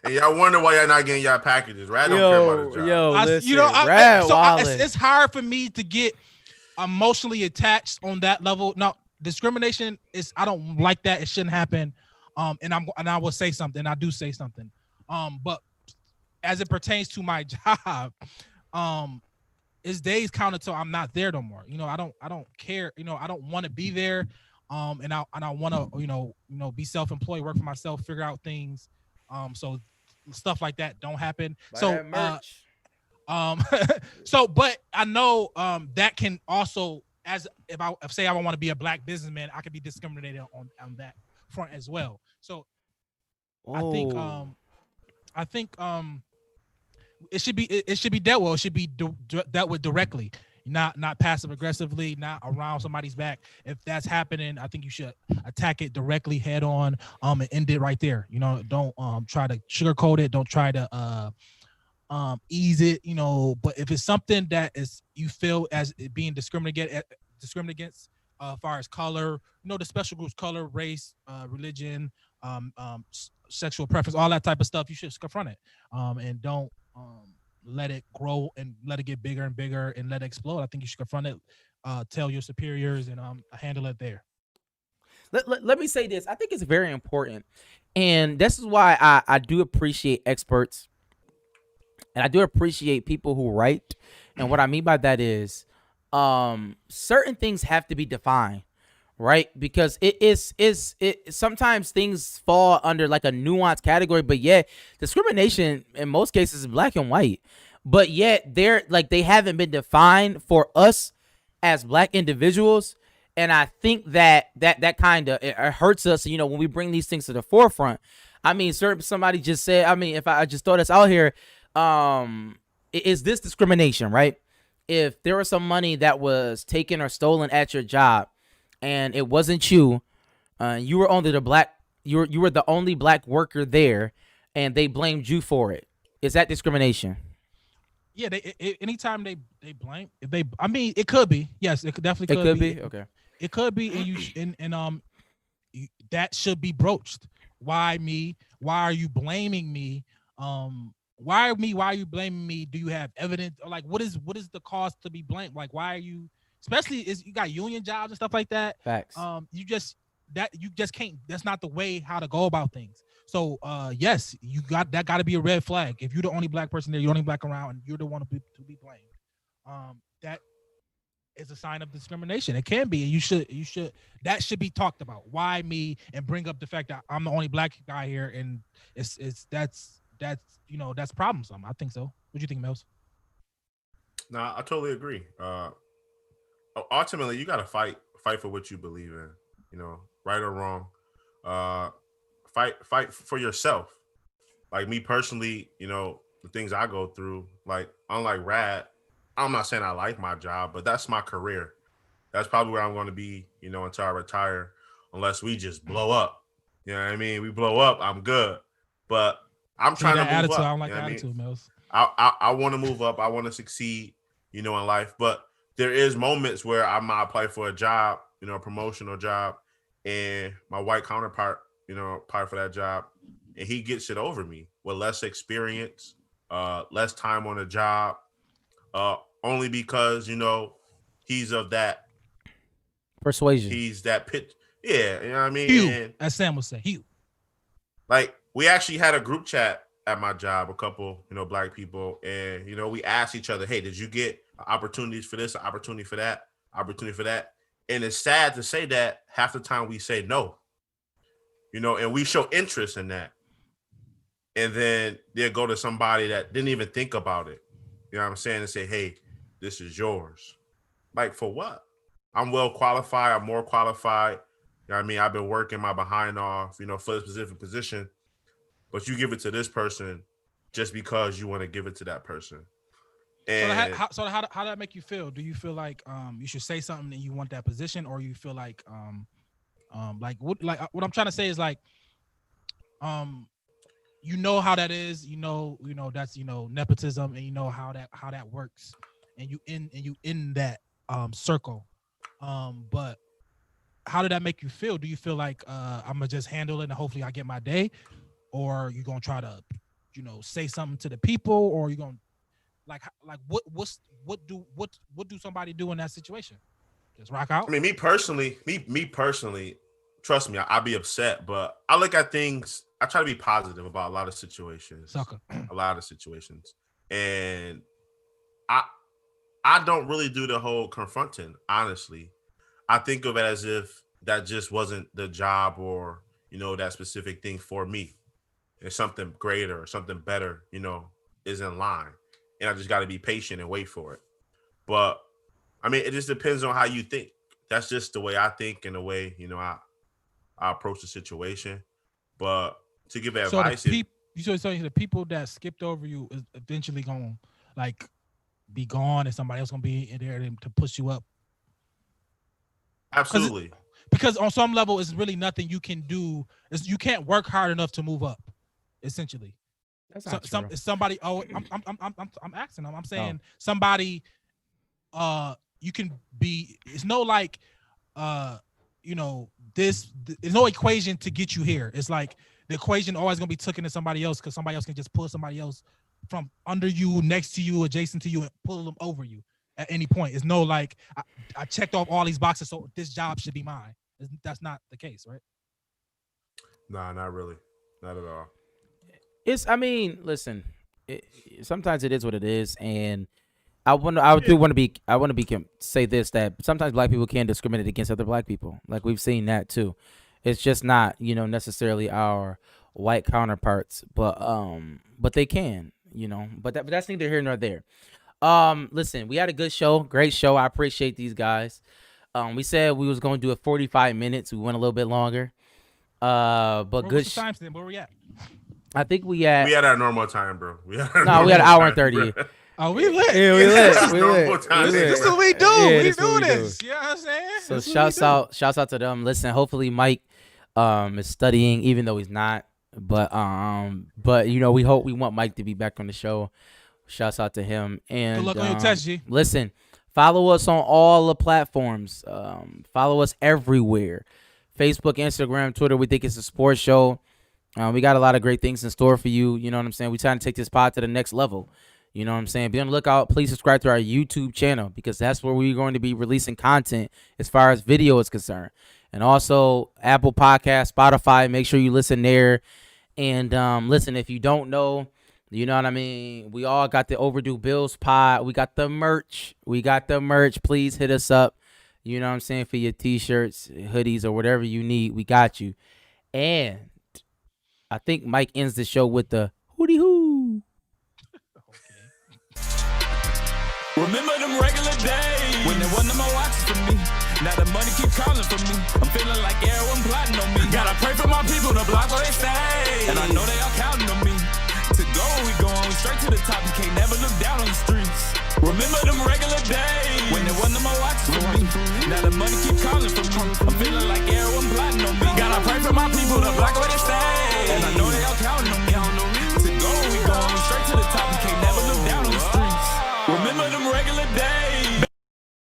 And y'all wonder why y'all not getting y'all packages, right? I don't care about his job. Listen, it's hard for me to get emotionally attached on that level. No, discrimination is, I don't like that. It shouldn't happen. And I will say something. I do say something. But as it pertains to my job, it's days counted till I'm not there no more. You know, I don't care. You know, I don't want to be there. And I want to, you know, be self-employed, work for myself, figure out things. So stuff like that don't happen. So but I know that can also, as if I want to be a black businessman, I could be discriminated on that front as well. So I think it should be dealt with. It should be dealt with directly, not passive aggressively, not around somebody's back. If that's happening, I think you should attack it directly, head on, and end it right there. You know, don't try to sugarcoat it. Don't try to ease it. You know, but if it's something that is you feel as it being discriminated against, as far as color, you know, the special groups, color, race, religion, sexual preference, all that type of stuff, you should confront it, and don't let it grow and let it get bigger and bigger and let it explode. I think you should confront it, tell your superiors, and handle it there. Let me say this. I think it's very important. And this is why I do appreciate experts. And I do appreciate people who write. And what I mean by that is certain things have to be defined, right? Because it sometimes things fall under like a nuanced category, but yet discrimination in most cases is black and white. But yet they haven't been defined for us as black individuals. And I think that kind of it hurts us, you know, when we bring these things to the forefront. I mean, somebody just said, I mean, if I just throw this out here, is this discrimination, right? If there was some money that was taken or stolen at your job and it wasn't you, you were only you were the only black worker there and they blamed you for it. Is that discrimination? Yeah, anytime they blame, I mean, it could be. Yes, it definitely could be. Okay. It could be, and that should be broached. Why me? Why are you blaming me? Why me? Why are you blaming me? Do you have evidence? Or like, what is the cause to be blamed? Like, why are you? Especially is you got union jobs and stuff like that. Facts. You just can't. That's not the way how to go about things. So, yes, got to be a red flag. If you're the only black person there, you're the only black around, and you're the one to be blamed. That is a sign of discrimination. It can be, and you should that should be talked about. Why me? And bring up the fact that I'm the only black guy here, and that's problemsome. I think so. What do you think, Mills? Nah, I totally agree. Ultimately, you got to fight for what you believe in. Right or wrong. Fight for yourself. Like me personally, the things I go through. Like unlike Rad, I'm not saying I like my job, but that's my career. That's probably where I'm going to be, until I retire, unless we just blow up. You know what I mean? We blow up, I'm good. But I'm trying to move attitude, up. I don't like the attitude, Mills. I want to move up. I want to succeed, in life. But there is moments where I might apply for a job, a promotional job, and my white counterpart, apply for that job, and he gets it over me with less experience, less time on the job, only because he's of that persuasion. He's that pitch. Yeah, you know what I mean. Hugh, as Sam would say, Hugh. Like we actually had a group chat at my job, a couple, black people, and we asked each other, "Hey, did you get opportunities for this, opportunity for that, opportunity for that?" And it's sad to say that half the time we say no, and we show interest in that, and then they'll go to somebody that didn't even think about it. You know what I'm saying? And say, "Hey, this is yours." Like for what? I'm well qualified. I'm more qualified. You know what I mean? I've been working my behind off, for this specific position, but you give it to this person just because you want to give it to that person. And so how did that make you feel? Do you feel like you should say something and you want that position, or you feel like what I'm trying to say is like how that is, that's nepotism, and you know how that works, and you in that circle, but how did that make you feel? Do you feel like I'm gonna just handle it and hopefully I get my day, or you gonna try to say something to the people, or you gonna what do somebody do in that situation? Just rock out? I mean, me personally, trust me, I'll be upset, but I look at things, I try to be positive about a lot of situations. Sucker. A lot of situations. And I don't really do the whole confronting, honestly. I think of it as if that just wasn't the job or, that specific thing for me. It's something greater or something better, is in line. And I just got to be patient and wait for it. But I mean, it just depends on how you think. That's just the way I think and the way, I approach the situation. But to give advice, the people that skipped over you is eventually going to be gone, and somebody else going to be in there to push you up. Absolutely. Because on some level, it's really nothing you can do. You can't work hard enough to move up, essentially. That's not true. Somebody. Oh, I'm asking them. I'm saying somebody. You can be. It's no this. There's no equation to get you here. It's like the equation always gonna be taken to somebody else, because somebody else can just pull somebody else from under you, next to you, adjacent to you, and pull them over you at any point. It's no I checked off all these boxes, so this job should be mine. That's not the case, right? Nah, not really. Not at all. Listen, sometimes it is what it is, and I want to say this, that sometimes black people can discriminate against other black people. Like we've seen that too. It's just not, necessarily our white counterparts, but they can, but that's neither here nor there. Listen, we had a good show, great show. I appreciate these guys. We said we was going to do it 45 minutes. We went a little bit longer. But good. Where we at? I think we had our normal time, bro. We had an hour and 30. Oh, we lit. Yeah, we lit. This is what we do. Yeah, we do this. You know what I'm saying? So shouts out to them. Listen, hopefully Mike is studying, even though he's not. But we want Mike to be back on the show. Shouts out to him. And good luck on your test, G. Listen, follow us on all the platforms. Follow us everywhere. Facebook, Instagram, Twitter. We think it's a sports show. We got a lot of great things in store for you. You know what I'm saying? We're trying to take this pod to the next level. You know what I'm saying? Be on the lookout. Please subscribe to our YouTube channel because that's where we're going to be releasing content as far as video is concerned. And also Apple Podcast, Spotify. Make sure you listen there. And listen, if you don't know, you know what I mean? We all got the Overdue Bills pod. We got the merch. Please hit us up. You know what I'm saying? For your T-shirts, hoodies, or whatever you need, we got you. And I think Mike ends the show with the hootie hoo. Remember them regular days when there wasn't no more watches for me. Now the money keep calling for me. I'm feeling like everyone plotting on me. Gotta pray for my people to block where they stay. And I know they all counting on me. To go, we going straight to the top. You can't never look down on the streets. Remember them regular days when there wasn't no more watches for me. Now the money keep calling for me. I'm feeling